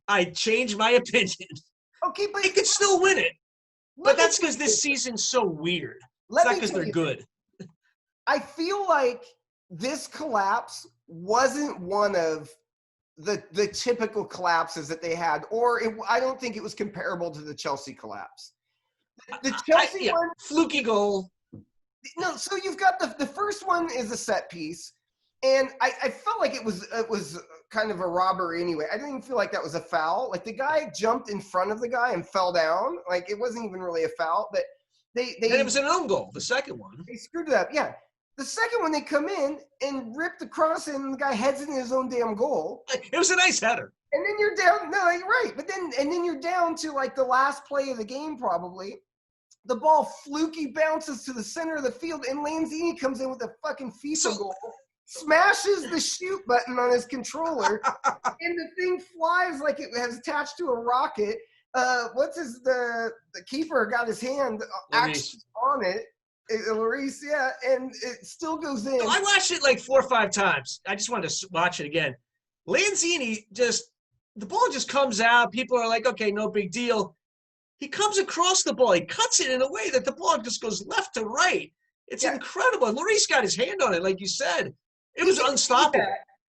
I changed my opinion. Okay, but they could still win it. But that's because this this. season's so weird. It's not because they're good. I feel like this collapse wasn't one of the typical collapses that they had, or I don't think it was comparable to the Chelsea collapse. The Chelsea one, fluky goal. No, so you've got the first one is a set piece, and I felt like it was kind of a robbery anyway. I didn't feel like that was a foul. Like the guy jumped in front of the guy and fell down. Like it wasn't even really a foul, but and it was an own goal. The second one, they screwed it up. Yeah, the second one they come in and rip the cross in, and the guy heads it in his own damn goal. It was a nice header. And then you're down. No, you're right. But then you're down to like the last play of the game probably. The ball fluky bounces to the center of the field, and Lanzini comes in with a fucking FIFA goal, smashes the shoot button on his controller, and the thing flies like it has attached to a rocket. The keeper got his hand actually on it. Lloris, yeah, and it still goes in. I watched it like 4 or 5 times. I just wanted to watch it again. Lanzini the ball just comes out. People are like, okay, no big deal. He comes across the ball. He cuts it in a way that the ball just goes left to right. It's incredible. And Lloris got his hand on it, like you said. It was unstoppable.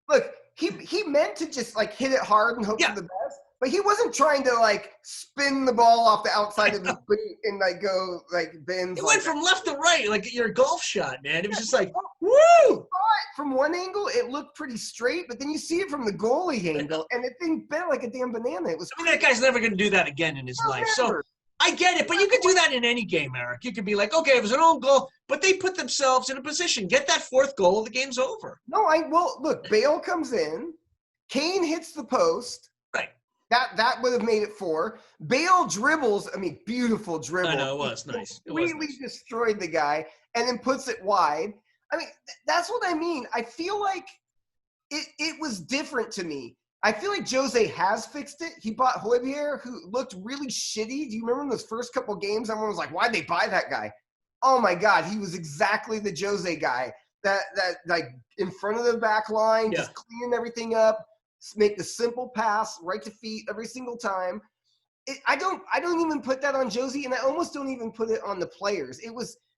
Look, he meant to just like hit it hard and hope for the best, but he wasn't trying to like spin the ball off the outside of his boot and like go like bends. It went from left to right like your golf shot, man. It was just like, woo! From one angle, it looked pretty straight, but then you see it from the goalie angle, and the thing bent like a damn banana. That guy's never going to do that again in his life. Never. So I get it, but you could do that in any game, Eric. You could be like, okay, it was an own goal, but they put themselves in a position. Get that 4th goal, the game's over. No, look, Bale comes in, Kane hits the post. Right. That would have made it 4. Bale dribbles, beautiful dribble. I know, it was nice. Really destroyed the guy, and then puts it wide. That's what I mean. I feel like it was different to me. I feel like Jose has fixed it. He bought Højbjerg, who looked really shitty. Do you remember in those first couple games? Everyone was like, why'd they buy that guy? Oh, my God. He was exactly the Jose guy. That like, in front of the back line, just cleaning everything up, make the simple pass right to feet every single time. I don't even put that on Jose, and I almost don't even put it on the players.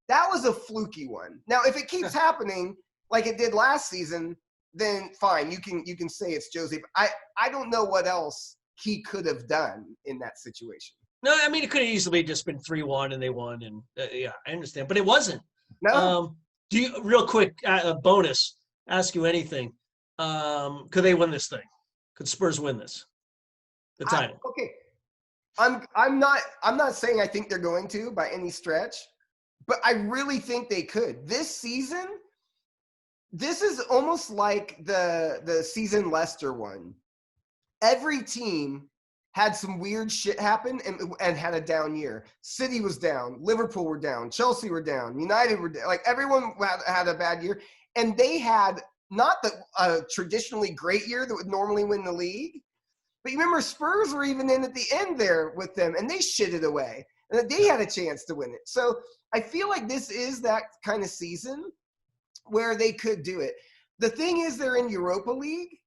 That was a fluky one. Now, if it keeps happening like it did last season, then fine, you can say it's Jose. But I don't know what else he could have done in that situation. No, it could have easily just been 3-1 and they won, and I understand, but it wasn't. No. Do you real quick bonus? Ask you anything? Could they win this thing? Could Spurs win this? The title? Okay. I'm not saying I think they're going to by any stretch, but I really think they could. This season. This is almost like the season Leicester won. Every team had some weird shit happen and had a down year. City was down. Liverpool were down. Chelsea were down. United were down. Like everyone had a bad year. And they had not a traditionally great year that would normally win the league. But you remember Spurs were even in at the end there with them, and they shitted away. And they had a chance to win it. So I feel like this is that kind of season where they could do it. The thing is they're in Europa League,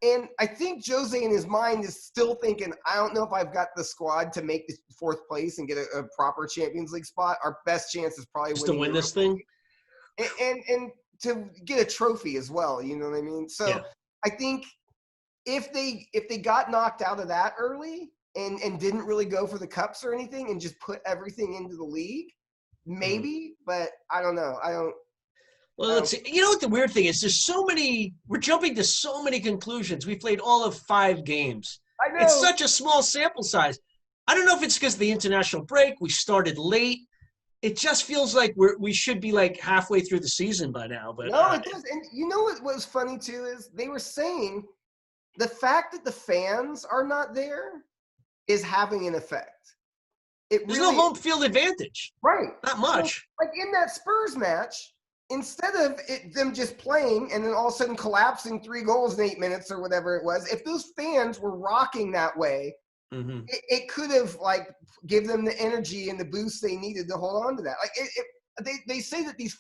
and I think Jose in his mind is still thinking, I don't know if I've got the squad to make the 4th place and get a proper Champions League spot. Our best chance is probably just to win this thing. And to get a trophy as well, you know what I mean? So I think if they got knocked out of that early and didn't really go for the cups or anything and just put everything into the league, maybe, but I don't know. Well, let's see. You know what the weird thing is? We're jumping to so many conclusions. We played all of 5 games. I know. It's such a small sample size. I don't know if it's because of the international break. We started late. It just feels like we should be like halfway through the season by now. But no, it does. And you know what was funny too is they were saying the fact that the fans are not there is having an effect. There's no home field advantage. Right. Not much. So, like in that Spurs match, instead of them just playing and then all of a sudden collapsing 3 goals in 8 minutes or whatever it was, if those fans were rocking that way, it could have like give them the energy and the boost they needed to hold on to that. Like they say that these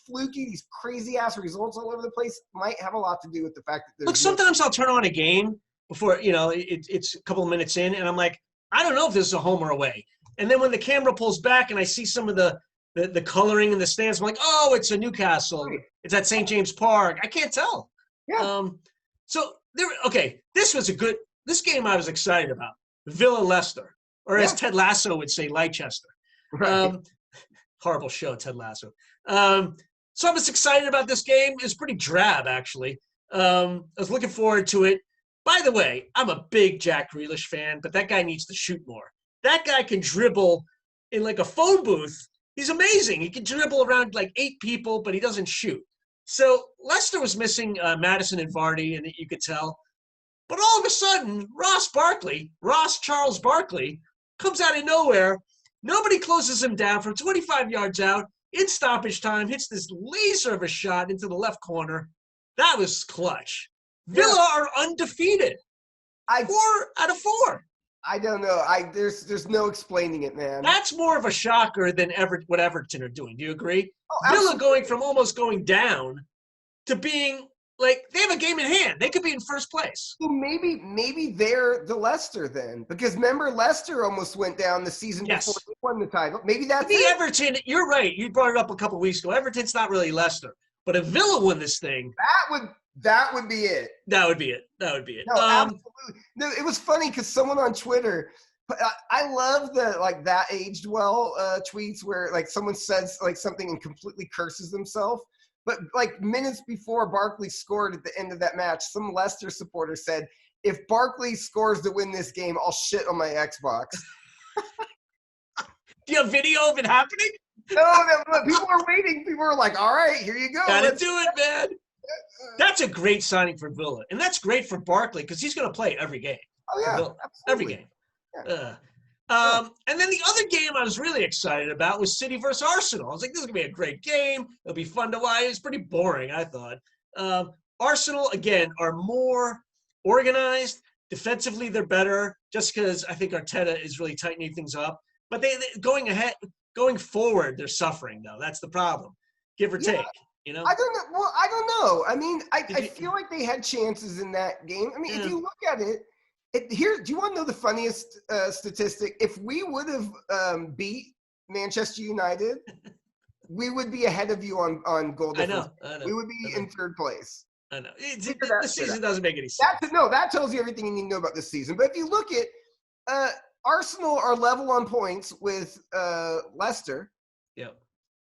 crazy ass results all over the place might have a lot to do with the fact that look, sometimes I'll turn on a game before, it's a couple of minutes in and I'm like, I don't know if this is a home or away. And then when the camera pulls back and I see some of the coloring in the stands, I'm like, oh, it's a Newcastle. Right. It's at St. James Park. I can't tell. Yeah. This game I was excited about. Villa Leicester, or as Ted Lasso would say, Leicester. Right. Horrible show, Ted Lasso. So I was excited about this game. It was pretty drab, actually. I was looking forward to it. By the way, I'm a big Jack Grealish fan, but that guy needs to shoot more. That guy can dribble in like a phone booth. He's amazing. He can dribble around like 8 people, but he doesn't shoot. So Leicester was missing Madison and Vardy, and you could tell. But all of a sudden, Ross Charles Barkley, comes out of nowhere. Nobody closes him down from 25 yards out. In stoppage time, hits this laser of a shot into the left corner. That was clutch. Villa are undefeated. 4 out of 4. I don't know. There's no explaining it, man. That's more of a shocker than what Everton are doing. Do you agree? Oh, Villa going from almost going down to being like they have a game in hand. They could be in first place. So maybe they're the Leicester then, because remember Leicester almost went down the season before they won the title. Maybe that's it. Everton. You're right. You brought it up a couple of weeks ago. Everton's not really Leicester, but if Villa won this thing, that would be it. That would be it. No, absolutely. No, it was funny because someone on Twitter, I love the like that aged well tweets where like someone says like something and completely curses themselves. But like minutes before Barkley scored at the end of that match, some Leicester supporter said, "If Barkley scores to win this game, I'll shit on my Xbox." Do you have video of it happening? No, people are waiting. People are like, "All right, here you go. Gotta do it, man." That's a great signing for Villa, and that's great for Barkley because he's going to play every game. Oh yeah, every game. Yeah. And then the other game I was really excited about was City versus Arsenal. I was like, this is going to be a great game. It'll be fun to watch. It's pretty boring, I thought. Arsenal, again, are more organized. Defensively, they're better just because I think Arteta is really tightening things up. But they going forward, they're suffering, though. That's the problem, give or take. You know? I don't know. Well, I don't know. I mean, I feel like they had chances in that game. I mean, if you look at it, do you want to know the funniest statistic? If we would have beat Manchester United, we would be ahead of you on goal difference. I know. We would be in 3rd place. I know. This season doesn't make any sense. That tells you everything you need to know about this season. But if you look at Arsenal are level on points with Leicester. Yep.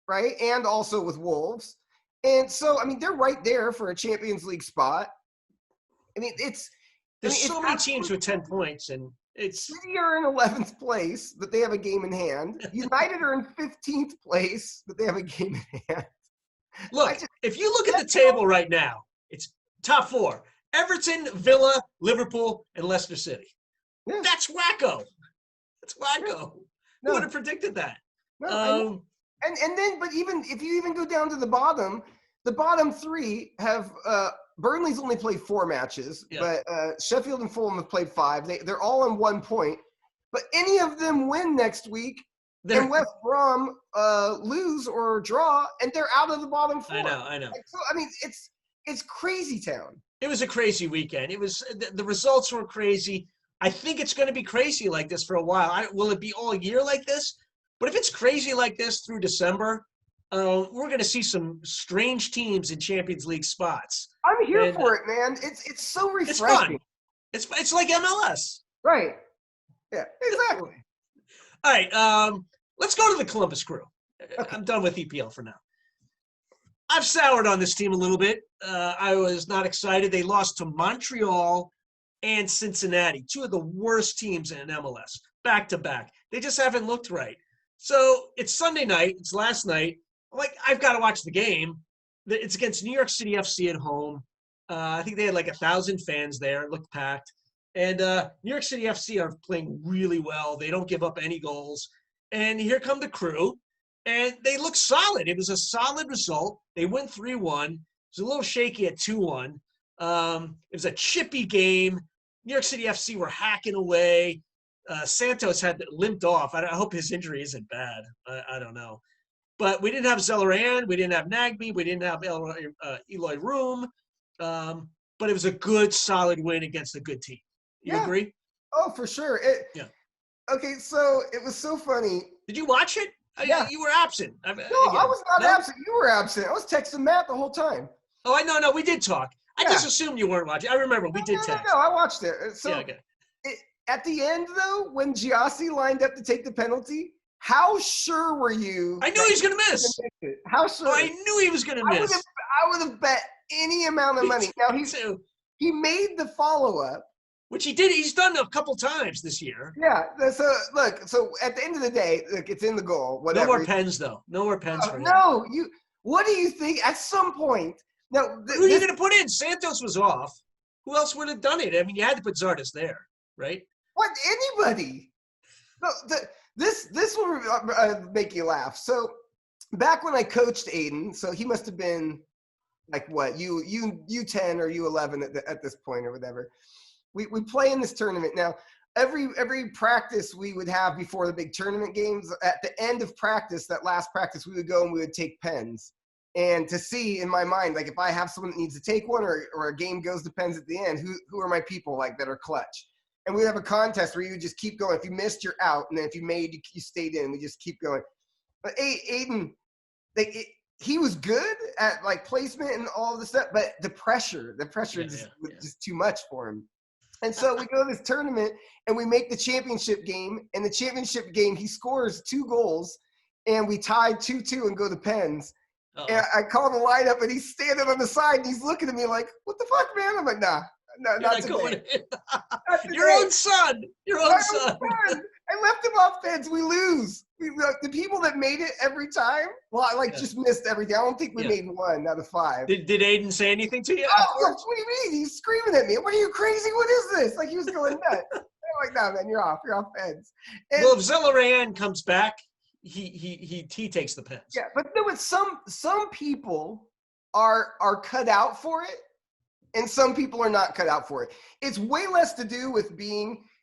Right? And also with Wolves. And so, I mean, they're right there for a Champions League spot. I mean, there's so many teams with 10 points, and City are in 11th place, but they have a game in hand. United are in 15th place, but they have a game in hand. Look, if you look at the table right now, it's top 4. Everton, Villa, Liverpool, and Leicester City. Yeah. That's wacko. Who would have predicted that? No, but even if you even go down to the bottom 3 have Burnley's only played 4 matches, but Sheffield and Fulham have played 5. They're all on 1 point. But any of them win next week, and West Brom lose or draw, and they're out of the bottom 4. I know. So I mean, it's crazy town. It was a crazy weekend. It was the results were crazy. I think it's going to be crazy like this for a while. Will it be all year like this? But if it's crazy like this through December, we're going to see some strange teams in Champions League spots. I'm here for it, man. It's so refreshing. It's fun. It's like MLS. Right. Yeah, exactly. All right. Let's go to the Columbus Crew. Okay. I'm done with EPL for now. I've soured on this team a little bit. I was not excited. They lost to Montreal and Cincinnati, 2 of the worst teams in MLS, back to back. They just haven't looked right. So it's Sunday night. It's last night. I'm like, I've got to watch the game. It's against New York City FC at home. I think they had like 1,000 fans there. It looked packed. And New York City FC are playing really well. They don't give up any goals. And here come the Crew, and they look solid. It was a solid result. They win 3-1. It was a little shaky at 2-1. It was a chippy game. New York City FC were hacking away. Santos had limped off. I hope his injury isn't bad. I don't know. But we didn't have Zelleran. We didn't have Nagby. We didn't have Eloy Room. But it was a good, solid win against a good team. You agree? Oh, for sure. Yeah. Okay, so it was so funny. Did you watch it? Yeah. You were absent. No, I was not absent. You were absent. I was texting Matt the whole time. Oh, no, we did talk. I just assumed you weren't watching. I remember we did text. No, I watched it. So okay. At the end, though, when Giassi lined up to take the penalty, how sure were you? I knew he was going to miss. How sure? Oh, I knew he was going to miss. I would have bet any amount of money. Now, he made the follow-up. Which he did. He's done a couple times this year. Yeah. So, look, at the end of the day, look, it's in the goal. Whatever. No more pens, though. No more pens for him. No. What do you think? At some point. Now, who are you going to put in? Santos was off. Who else would have done it? I mean, you had to put Zardes there, right? What? Anybody? No, this will make you laugh. So, back when I coached Aiden, so he must have been like what, U10 or U11 at this point or whatever. We play in this tournament now. Every practice we would have before the big tournament games, at the end of practice, that last practice, we would go and we would take pens. And to see in my mind, like if I have someone that needs to take one or a game goes to pens at the end, who are my people like that are clutch? And we'd have a contest where you would just keep going. If you missed, you're out. And then if you made, you stayed in. We just keep going. But Aiden, he was good at like placement and all of this stuff, but the pressure was just too much for him. And so we go to this tournament and we make the championship game. And the championship game, he scores 2 goals and we tied 2-2 and go to pens. Uh-oh. And I call the lineup and he's standing on the side and he's looking at me like, what the fuck, man? I'm like, nah, not today. Your own son. I left him off pens. We lose. The people that made it every time, just missed everything. I don't think we made 1 out of 5. Did Aiden say anything to you? Oh, what do you mean? He's screaming at me. What are you, crazy? What is this? Like, he was going nuts. I'm like, no, man, you're off pens. And, well, if Zelleran comes back, he takes the pens. Yeah, but no, it's some people are cut out for it, and some people are not cut out for it. It's way less to do with being –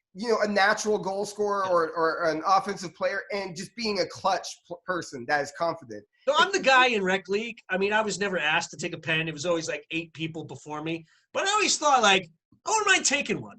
a natural goal scorer or an offensive player and just being a clutch person that is confident. So I'm the guy in rec league. I mean, I was never asked to take a pen. It was always like 8 people before me. But I always thought like, I wouldn't mind taking one.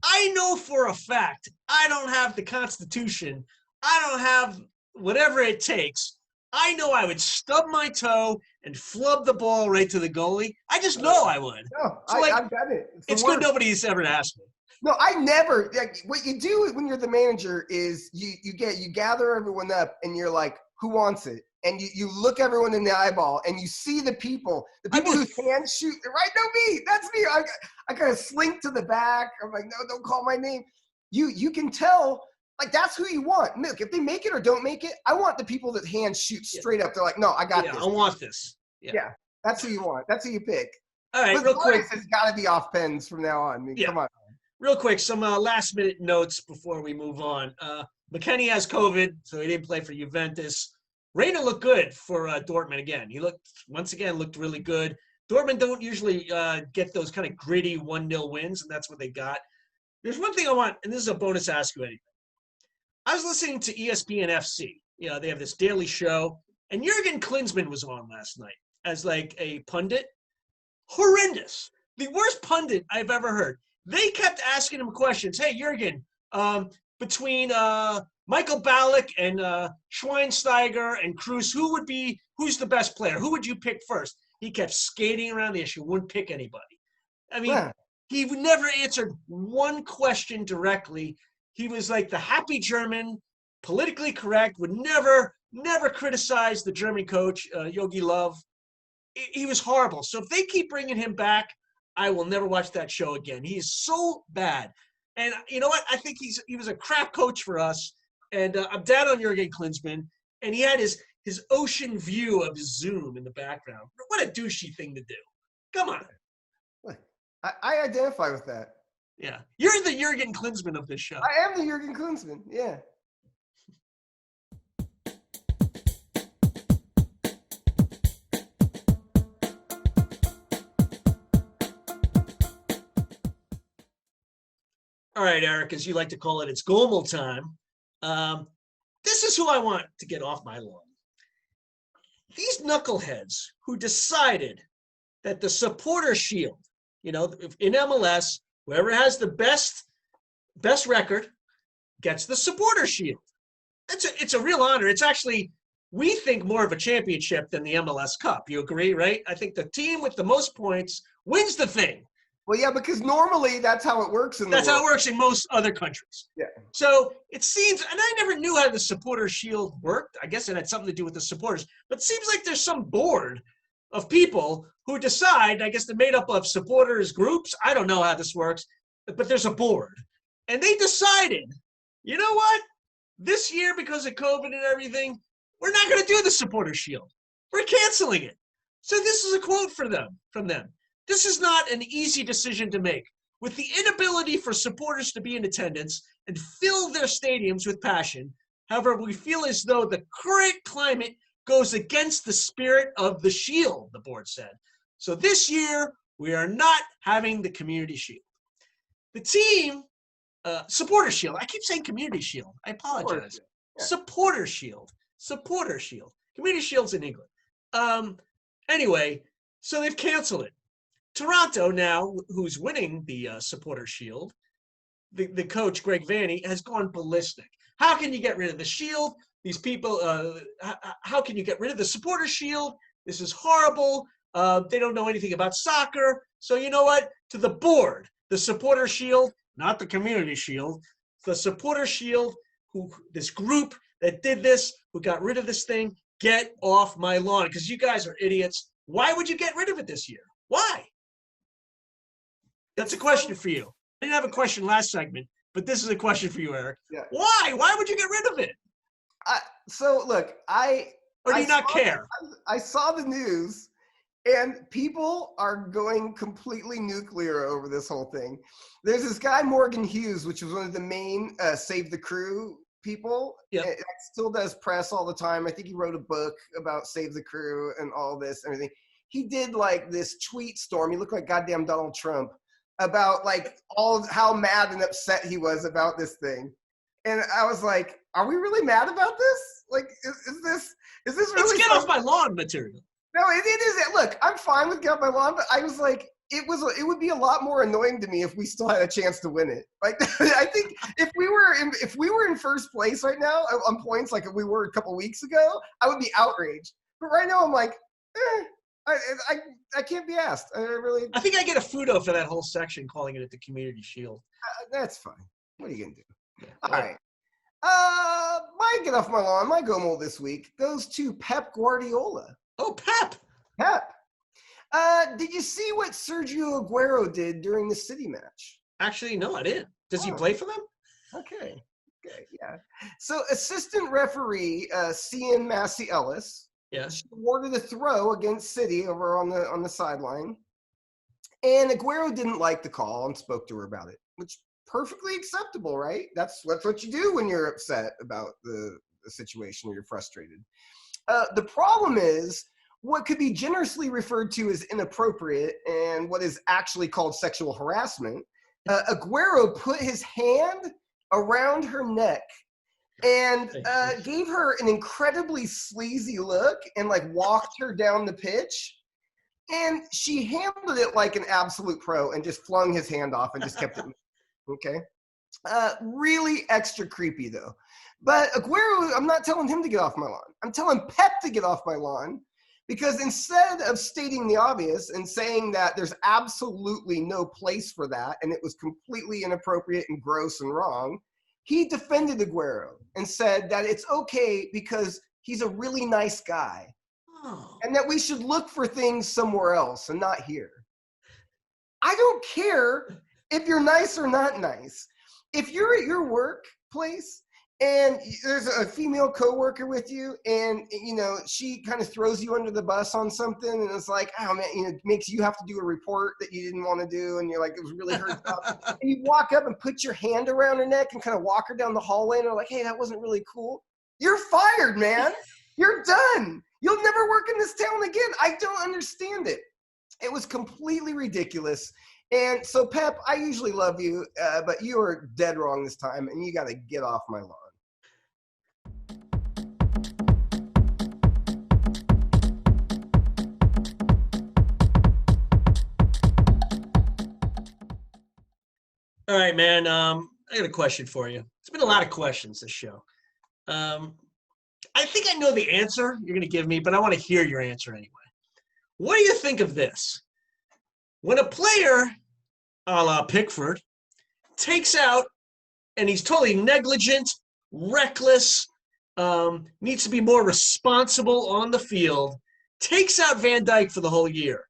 I know for a fact I don't have the constitution. I don't have whatever it takes. I know I would stub my toe and flub the ball right to the goalie. I just know I would. No, so I've done it. It's good nobody's ever asked me. No, I never. Like, what you do when you're the manager is you gather everyone up and you're like, who wants it? And you look everyone in the eyeball and you see the people who can shoot. Right? No, me. That's me. I kind of slink to the back. I'm like, no, don't call my name. You can tell. Like, that's who you want. Look, if they make it or don't make it, I want the people that hand shoot straight up. They're like, no, I got this. I want this. Yeah, that's who you want. That's who you pick. All right, real quick. It's got to be off pens from now on. I mean, come on. Real quick, some last-minute notes before we move on. McKennie has COVID, so he didn't play for Juventus. Reina looked good for Dortmund again. He looked really good. Dortmund don't usually get those kind of gritty 1-0 wins, and that's what they got. There's one thing I want, and this is a bonus Ask You Anything. I was listening to ESPN FC. They have this daily show, and Jurgen Klinsmann was on last night as like a pundit. Horrendous. The worst pundit I've ever heard. They kept asking him questions. Hey, Jurgen, between Michael Ballack and Schweinsteiger and Cruz, who's the best player? Who would you pick first? He kept skating around the issue, wouldn't pick anybody. I mean, He never answered one question directly. He was like the happy German, politically correct, would never criticize the German coach, Yogi Löw. He was horrible. So if they keep bringing him back, I will never watch that show again. He is so bad. And you know what? I think he was a crap coach for us. And I'm down on Jurgen Klinsmann. And he had his ocean view of Zoom in the background. What a douchey thing to do. Come on. I identify with that. Yeah. You're the Jurgen Klinsmann of this show. I am the Jurgen Klinsmann, yeah. All right, Eric, as you like to call it, it's Gomel time. This is who I want to get off my lawn. These knuckleheads who decided that the supporter shield, in MLS, whoever has the best record gets the supporter shield. It's a real honor. It's actually, we think, more of a championship than the MLS Cup. You agree, right? I think the team with the most points wins the thing. Well, yeah, because normally that's how it works in the That's world. how it works in most other countries. Yeah. So it seems, and I never knew how the supporter shield worked. I guess it had something to do with the supporters. But it seems like there's some board of people who decide, I guess they're made up of supporters groups. I don't know how this works, but there's a board. And they decided, you know what? This year, because of COVID and everything, we're not going to do the supporter shield. We're canceling it. So this is a quote from them. This is not an easy decision to make. With the inability for supporters to be in attendance and fill their stadiums with passion, however, we feel as though the current climate goes against the spirit of the shield, the board said. So this year, we are not having the community shield. The team, supporter shield, I keep saying community shield. I apologize. Yeah. Supporter shield. Community shield's in England. Anyway, so they've canceled it. Toronto now, who's winning the supporter shield, the coach, Greg Vanney, has gone ballistic. How can you get rid of the shield? These people, how can you get rid of the supporter shield? This is horrible. They don't know anything about soccer. So you know what? To the board, the supporter shield, not the community shield, the supporter shield, this group that did this, who got rid of this thing, get off my lawn, because you guys are idiots. Why would you get rid of it this year? Why? That's a question for you. I didn't have a question last segment, but this is a question for you, Eric. Yeah. Why? Why would you get rid of it? So look, or do you not care? I saw the news, and people are going completely nuclear over this whole thing. There's this guy, Morgan Hughes, which was one of the main Save the Crew people. Yeah, still does press all the time. I think he wrote a book about Save the Crew and all this and everything. He did like this tweet storm. He looked like goddamn Donald Trump about like how mad and upset he was about this thing. And I was like, are we really mad about this? Like, is this really? It's get off my lawn material. No, it is. Look, I'm fine with get off my lawn, but I was like, it would be a lot more annoying to me if we still had a chance to win it. Like, I think if we were in first place right now on points, like we were a couple weeks ago, I would be outraged. But right now, I'm like, I can't be asked. I think I get a Fudo for that whole section, calling it the Community Shield. That's fine. What are you gonna do? Yeah, all right. My get off my lawn, my Gomel this week goes to Pep Guardiola. Oh, Pep. Did you see what Sergio Aguero did during the City match? Actually, no, I didn't. Does he play for them? Okay, yeah. So assistant referee Cian Massey Ellis. Yeah. She awarded a throw against City over on the sideline. And Aguero didn't like the call and spoke to her about it, which perfectly acceptable, right? That's what you do when you're upset about the situation or you're frustrated. The problem is what could be generously referred to as inappropriate and what is actually called sexual harassment. Aguero put his hand around her neck and gave her an incredibly sleazy look and like walked her down the pitch. And she handled it like an absolute pro and just flung his hand off and just kept it. Okay. Really extra creepy though. But Aguero, I'm not telling him to get off my lawn. I'm telling Pep to get off my lawn, because instead of stating the obvious and saying that there's absolutely no place for that and it was completely inappropriate and gross and wrong, he defended Aguero and said that it's okay because he's a really nice guy and that we should look for things somewhere else and not here. I don't care if you're nice or not nice. If you're at your workplace and there's a female coworker with you, and she kind of throws you under the bus on something, and it's like, oh man, it makes you have to do a report that you didn't want to do, and you're like, it was really hurt. And you walk up and put your hand around her neck and kind of walk her down the hallway, and they're like, hey, that wasn't really cool. You're fired, man. You're done. You'll never work in this town again. I don't understand it. It was completely ridiculous. And so, Pep, I usually love you, but you are dead wrong this time, and you got to get off my lawn. All right, man. I got a question for you. It's been a lot of questions this show. I think I know the answer you're going to give me, but I want to hear your answer anyway. What do you think of this? When a player, a la Pickford, takes out, and he's totally negligent, reckless, needs to be more responsible on the field, takes out Van Dijk for the whole year.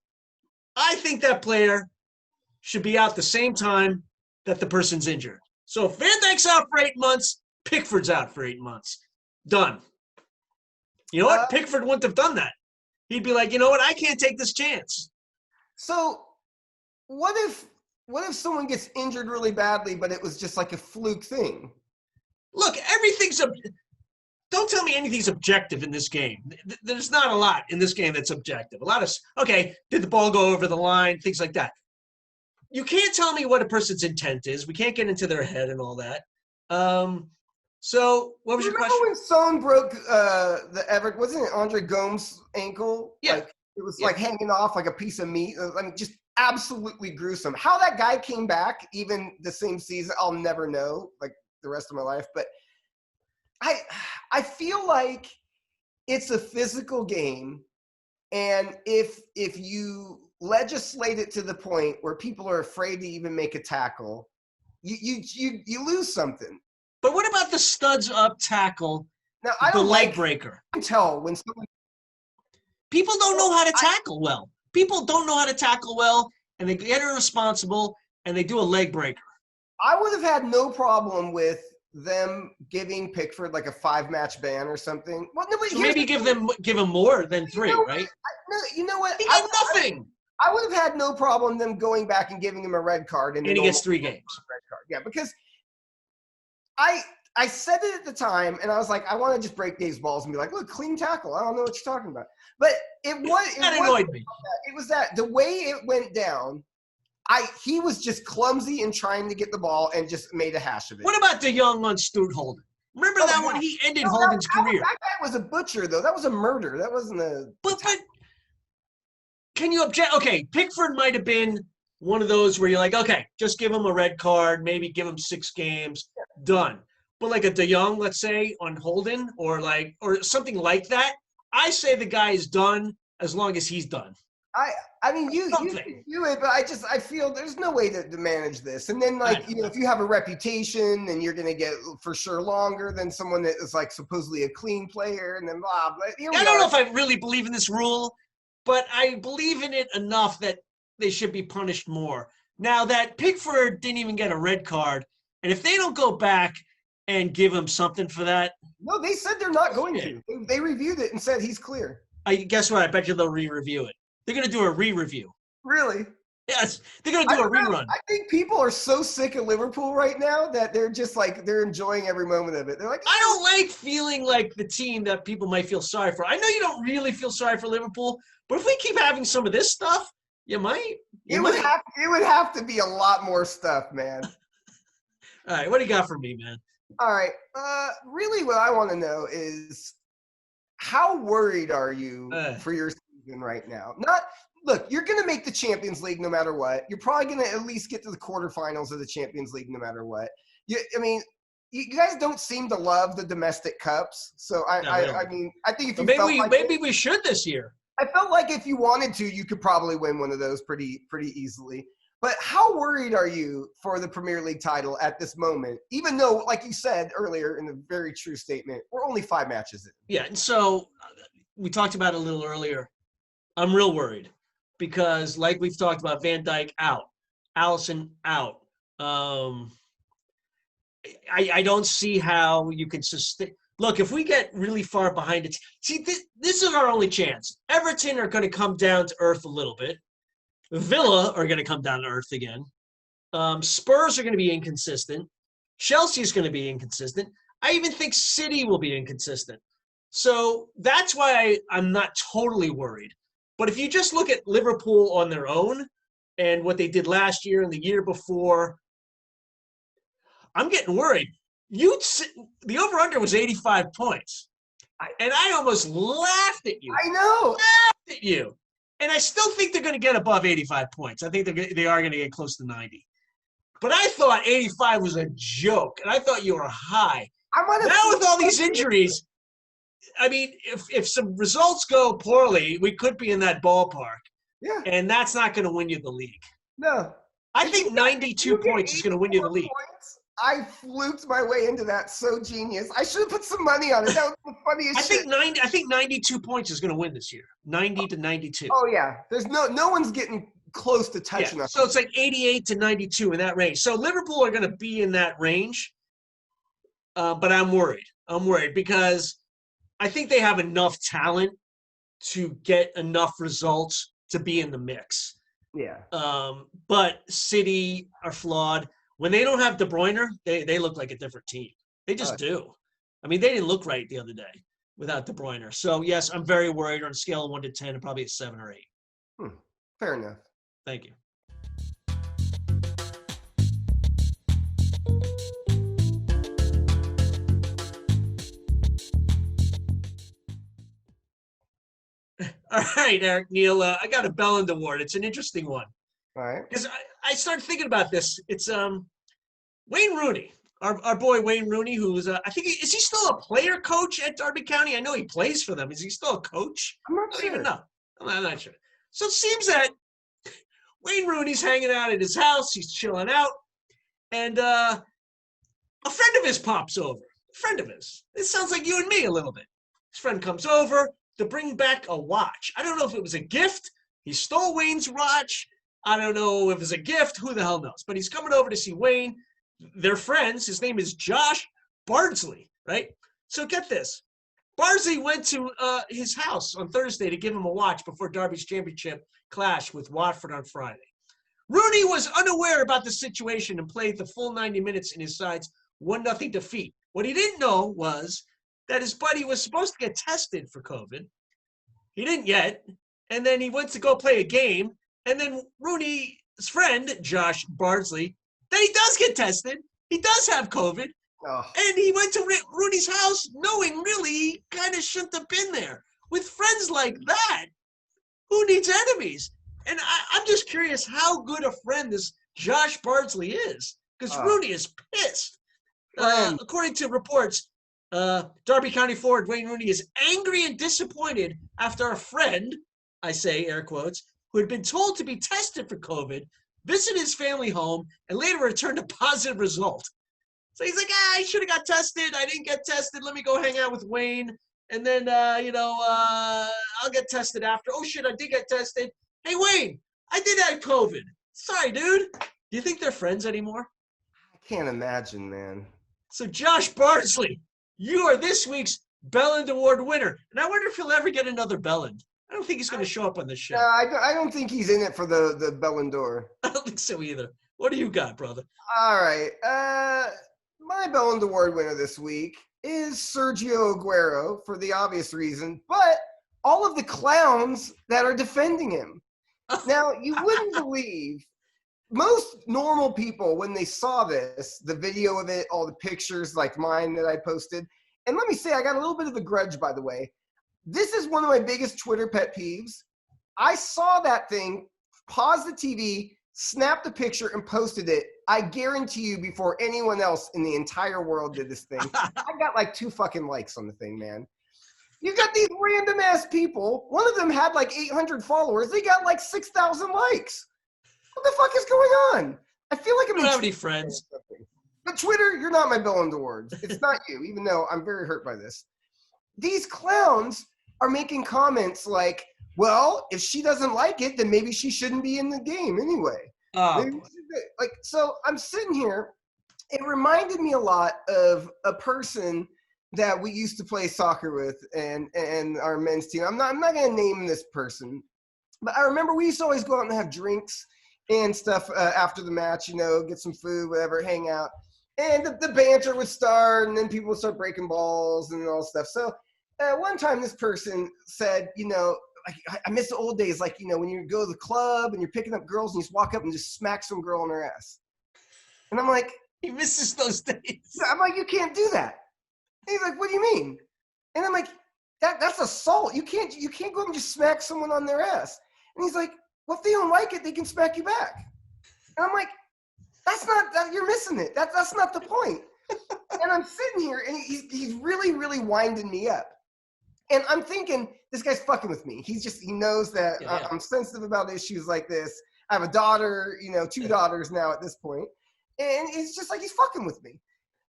I think that player should be out the same time that the person's injured. So if Van Dijk's out for 8 months, Pickford's out for 8 months. Done. You know what? Pickford wouldn't have done that. He'd be like, you know what? I can't take this chance. So what if someone gets injured really badly, but it was just like a fluke thing? Look, don't tell me anything's objective in this game. There's not a lot in this game that's objective. Okay, did the ball go over the line, things like that. You can't tell me what a person's intent is. We can't get into their head and all that. So what was your question? Remember when Son broke the Everett, wasn't it Andre Gomes' ankle? Yeah. Like, it was like hanging off like a piece of meat. I mean, just absolutely gruesome. How that guy came back, even the same season, I'll never know, like the rest of my life. But I feel like it's a physical game, and if you legislate it to the point where people are afraid to even make a tackle, you lose something. But what about the studs up tackle? Now, I don't leg breaker. I can tell when someone. People don't know how to tackle well. People don't know how to tackle well, and they get irresponsible, and they do a leg breaker. I would have had no problem with them giving Pickford like a 5-match ban or something. Well, no, but so maybe give him more than 3, right? You know what? He got nothing. I would have had no problem them going back and giving him a red card. And he gets 3 games. Red card. Yeah, because I said it at the time, and I was like, I want to just break Dave's balls and be like, look, clean tackle. I don't know what you're talking about. But that annoyed me. It was that the way it went down, he was just clumsy in trying to get the ball and just made a hash of it. What about the young on Stuart Holden? Remember that one? He ended Holden's career. That guy was a butcher, though. That was a murder. That wasn't a. But can you object? Okay, Pickford might have been one of those where you're like, okay, just give him a red card, maybe give him 6 games, done. But like a De Jong, let's say, on Holden, or something like that, I say the guy is done as long as he's done. I mean, you can do it, but I feel there's no way to manage this. And then, if you have a reputation, and you're going to get for sure longer than someone that is like supposedly a clean player, and then blah, blah. I don't know if I really believe in this rule, but I believe in it enough that they should be punished more. Now that Pickford didn't even get a red card, and if they don't go back and give him something for that. No, they said they're not going to. They reviewed it and said he's clear. Guess what? I bet you they'll re-review it. They're going to do a re-review. Really? Yes. They're going to do a rerun. I think people are so sick of Liverpool right now that they're just like, they're enjoying every moment of it. They're like, I don't like feeling like the team that people might feel sorry for. I know you don't really feel sorry for Liverpool, but if we keep having some of this stuff, you might. It would have to be a lot more stuff, man. All right. What do you got for me, man? All right. Really what I want to know is, how worried are you for your season right now? Look, you're going to make the Champions League no matter what. You're probably going to at least get to the quarterfinals of the Champions League no matter what. You guys don't seem to love the domestic cups. So, I think if you maybe we should this year. I felt like if you wanted to, you could probably win one of those pretty easily. But how worried are you for the Premier League title at this moment? Even though, like you said earlier in a very true statement, we're only 5 matches in. Yeah, and so we talked about it a little earlier. I'm real worried because, like we've talked about, Van Dijk out, Alisson out. I don't see how you can sustain. Look, if we get really far behind it, see, this is our only chance. Everton are going to come down to earth a little bit. Villa are going to come down to earth again. Spurs are going to be inconsistent. Chelsea is going to be inconsistent. I even think City will be inconsistent. So that's why I'm not totally worried. But if you just look at Liverpool on their own and what they did last year and the year before, I'm getting worried. The over-under was 85 points. And I almost laughed at you. I know. Laughed at you. And I still think they're going to get above 85 points. I think they are going to get close to 90. But I thought 85 was a joke, and I thought you were high. Now with all these injuries, I mean, if some results go poorly, we could be in that ballpark. Yeah. And that's not going to win you the league. No. I think 92 points is going to win you the league. Points? I fluked my way into that. So genius. I should have put some money on it. That was the funniest shit. I think 92 points is going to win this year. 90 to 92. Oh, yeah. There's no one's getting close to touching us. So it's like 88 to 92 in that range. So Liverpool are going to be in that range. But I'm worried. I'm worried because I think they have enough talent to get enough results to be in the mix. Yeah. But City are flawed. When they don't have De Bruyne, they look like a different team. They just do. I mean, they didn't look right the other day without De Bruyne. So, yes, I'm very worried on a scale of 1 to 10 and probably a 7 or 8. Fair enough. Thank you. All right, Eric Neal, I got a Belland Award. It's an interesting one. All right. Because I started thinking about this. It's Wayne Rooney, our boy Wayne Rooney, who is I think is he still a player coach at Derby County? I know he plays for them. Is he still a coach? I'm not I don't sure. even know. I'm not sure. So it seems that Wayne Rooney's hanging out at his house. He's chilling out, and a friend of his pops over. A friend of his. It sounds like you and me a little bit. His friend comes over to bring back a watch. I don't know if it was a gift. He stole Wayne's watch. I don't know if it's a gift. Who the hell knows? But he's coming over to see Wayne. They're friends. His name is Josh Bardsley, right? So get this. Bardsley went to his house on Thursday to give him a watch before Derby's championship clash with Watford on Friday. Rooney was unaware about the situation and played the full 90 minutes in his side's 1-0 defeat. What he didn't know was that his buddy was supposed to get tested for COVID. He didn't yet. And then he went to go play a game. And then Rooney's friend, Josh Bardsley, then he does get tested. He does have COVID. Oh. And he went to Rooney's house knowing really he kind of shouldn't have been there. With friends like that, who needs enemies? And I'm just curious how good a friend this Josh Bardsley is. Because Rooney is pissed. According to reports, Derby County forward Wayne Rooney is angry and disappointed after a friend, I say air quotes, who had been told to be tested for COVID, visited his family home, and later returned a positive result. So he's like, I should have got tested. I didn't get tested. Let me go hang out with Wayne. And then, I'll get tested after. Oh, shit, I did get tested. Hey, Wayne, I did have COVID. Sorry, dude. Do you think they're friends anymore? I can't imagine, man. So Josh Bardsley, you are this week's Belland Award winner. And I wonder if he'll ever get another Belland. I don't think he's going to show up on this show. I don't think he's in it for the Ballon d'Or. I don't think so either. What do you got, brother? All right. My Ballon d'Or winner this week is Sergio Aguero for the obvious reason, but all of the clowns that are defending him. Now, you wouldn't believe most normal people, when they saw this, the video of it, all the pictures like mine that I posted, and let me say, I got a little bit of a grudge, by the way. This is one of my biggest Twitter pet peeves. I saw that thing, paused the TV, snapped the picture, and posted it. I guarantee you before anyone else in the entire world did this thing. I got like 2 fucking likes on the thing, man. You got these random ass people. One of them had like 800 followers. They got like 6,000 likes. What the fuck is going on? I feel like I'm don't have any friends. But Twitter, you're not my Ballon d'Or. It's not you, even though I'm very hurt by this. These clowns are making comments like, well, if she doesn't like it, then maybe she shouldn't be in the game anyway. So I'm sitting here, It reminded me a lot of a person that we used to play soccer with and our men's team. I'm not going to name this person, but I remember we used to always go out and have drinks and stuff after the match, get some food, whatever, hang out. And the banter would start, and then people would start breaking balls and all stuff. So one time this person said, like, I miss the old days, like, when you go to the club and you're picking up girls and you just walk up and just smack some girl on her ass. And I'm like, he misses those days. I'm like, you can't do that. And he's like, what do you mean? And I'm like, that's assault. You can't go up and just smack someone on their ass. And he's like, well, if they don't like it, they can smack you back. And I'm like, that's not that. You're missing it. That's not the point. And I'm sitting here, and he's really, really winding me up. And I'm thinking, this guy's fucking with me. He knows that I'm sensitive about issues like this. I have a daughter, 2 daughters now at this point. And it's just like he's fucking with me.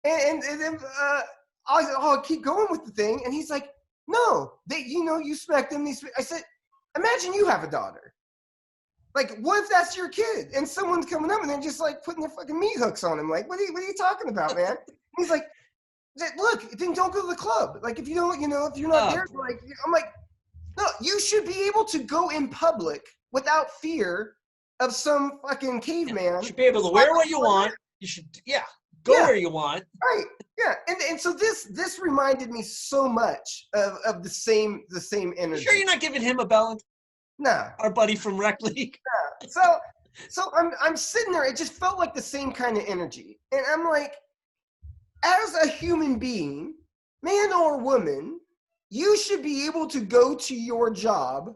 And then I'll keep going with the thing. And he's like, no, you smacked them. I said, imagine you have a daughter. Like, what if that's your kid? And someone's coming up and they're just like putting their fucking meat hooks on him. Like, what are you talking about, man? And he's like, look, then don't go to the club. Like, if you don't, if you're not there, like, I'm like, no, you should be able to go in public without fear of some fucking caveman. You should be able to wear what you want. You should, go where you want. Right. Yeah. And so this reminded me so much of the same energy. You sure you're not giving him a bell? No. Our buddy from Rec League. Yeah. So I'm sitting there. It just felt like the same kind of energy. And I'm like, as a human being, man or woman, you should be able to go to your job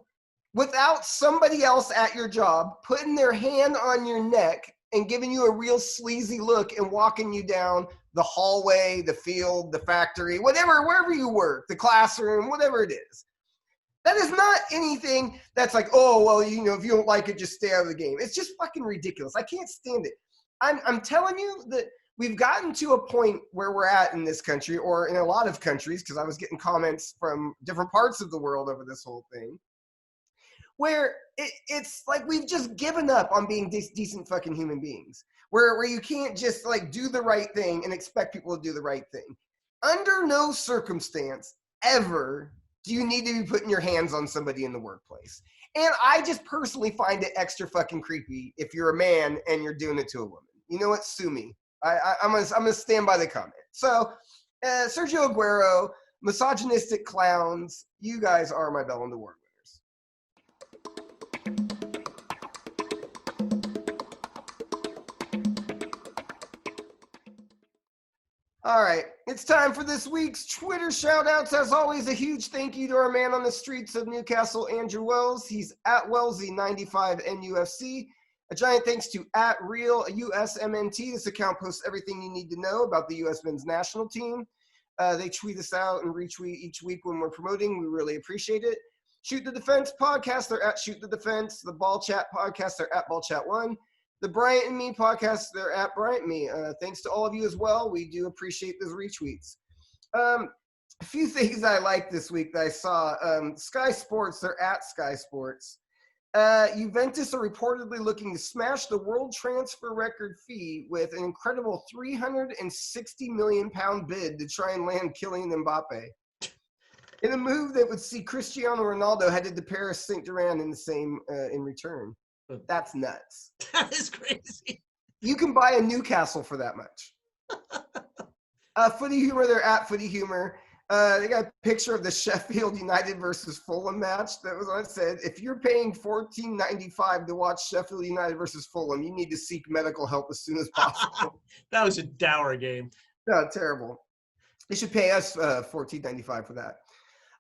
without somebody else at your job putting their hand on your neck and giving you a real sleazy look and walking you down the hallway, the field, the factory, wherever you work, the classroom, whatever it is. That is not anything that's like, oh, well, if you don't like it, just stay out of the game. It's just fucking ridiculous. I can't stand it. I'm telling you that we've gotten to a point where we're at in this country, or in a lot of countries, because I was getting comments from different parts of the world over this whole thing, where it's like we've just given up on being decent fucking human beings, where you can't just like do the right thing and expect people to do the right thing. Under no circumstance ever do you need to be putting your hands on somebody in the workplace. And I just personally find it extra fucking creepy if you're a man and you're doing it to a woman. You know what? Sue me. I'm gonna stand by the comment. So, Sergio Aguero, misogynistic clowns, you guys are my Ballon d'Or winners. All right, it's time for this week's Twitter shout-outs. As always, a huge thank you to our man on the streets of Newcastle, Andrew Wells. He's at Wellsy95NUFC. A giant thanks to @RealUSMNT. This account posts everything you need to know about the U.S. men's national team. They tweet us out and retweet each week when we're promoting. We really appreciate it. Shoot the Defense podcast, they're at Shoot the Defense. The Ball Chat podcast, they're at Ball Chat 1. The Bryant and Me podcast, they're at Bryant Me. Thanks to all of you as well. We do appreciate those retweets. A few things I liked this week that I saw. Sky Sports, they're at Sky Sports. Juventus are reportedly looking to smash the world transfer record fee with an incredible £360 million bid to try and land Kylian Mbappe. In a move that would see Cristiano Ronaldo headed to Paris Saint-Germain in the same in return. That's nuts. That is crazy. You can buy a Newcastle for that much. Footy Humor, they're at Footy Humor. They got a picture of the Sheffield United versus Fulham match that was on it. Said, if you're paying $14.95 to watch Sheffield United versus Fulham, you need to seek medical help as soon as possible. That was a dour game. No, terrible. They should pay us $14.95 for that.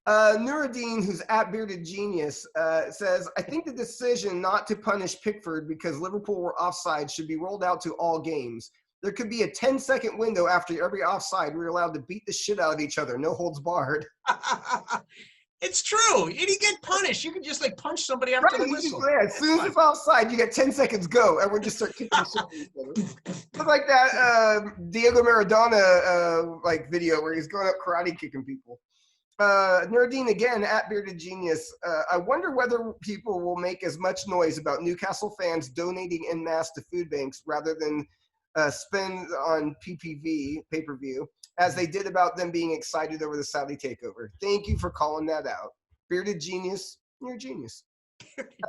Nuruddin, who's at Bearded Genius, says, I think the decision not to punish Pickford because Liverpool were offside should be rolled out to all games. There could be a 10-second window after every offside. We're allowed to beat the shit out of each other. No holds barred. It's true. You didn't get punished. You can just like punch somebody after the whistle. As soon as it's offside, you get 10 seconds go. Everyone just start kicking the shit out of each other. It's like that Diego Maradona like video where he's going up karate kicking people. Nuruddin again at Bearded Genius. I wonder whether people will make as much noise about Newcastle fans donating en masse to food banks rather than spin on pay-per-view, as they did about them being excited over the Saudi takeover. Thank you for calling that out. Bearded Genius, you're a genius.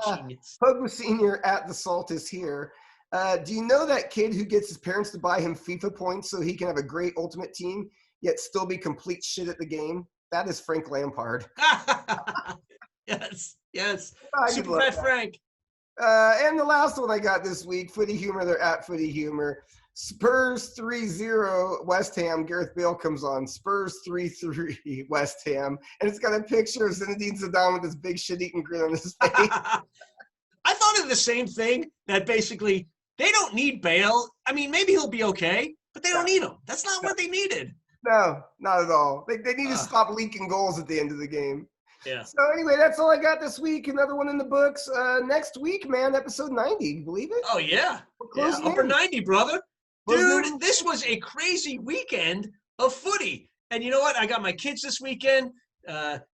Genius. Pogo Senior at the Salt is here. Do you know that kid who gets his parents to buy him FIFA points so he can have a great ultimate team, yet still be complete shit at the game? That is Frank Lampard. Yes. I Super love Fat that. Frank. And the last one I got this week, Footy Humor, they're at Footy Humor. Spurs 3-0 West Ham. Gareth Bale comes on. Spurs 3-3 West Ham. And it's got a picture of Zinedine Zidane with this big shit-eating grin on his face. I thought of the same thing, that basically they don't need Bale. I mean, maybe he'll be okay, but they don't need him. That's not what they needed. No, not at all. They need to stop leaking goals at the end of the game. Yeah. So anyway, that's all I got this week. Another one in the books. Next week, man, episode 90. Can you believe it? Oh, yeah. We're closing Upper in. 90, brother. Closing in. Dude, this was a crazy weekend of footy. And you know what? I got my kids this weekend.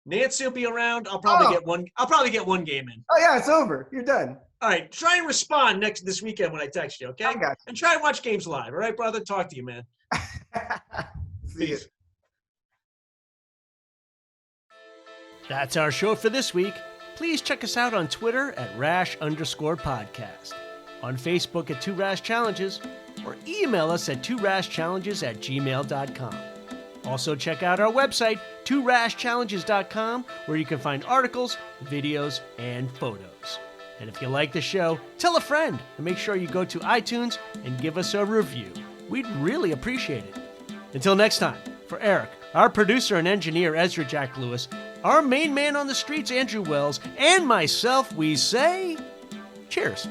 Nancy will be around. I'll probably get one game in. Oh yeah, it's over. You're done. All right. Try and respond this weekend when I text you, okay? I got you. And try and watch games live. All right, brother? Talk to you, man. See you. That's our show for this week. Please check us out on Twitter at @Rash_podcast, on Facebook at 2 Rash Challenges, or email us at 2rashchallenges@gmail.com. Also check out our website, 2rashchallenges.com, where you can find articles, videos, and photos. And if you like the show, tell a friend, and make sure you go to iTunes and give us a review. We'd really appreciate it. Until next time, for Eric, our producer and engineer Ezra Jack Lewis, our main man on the streets Andrew Wells, and myself, we say cheers.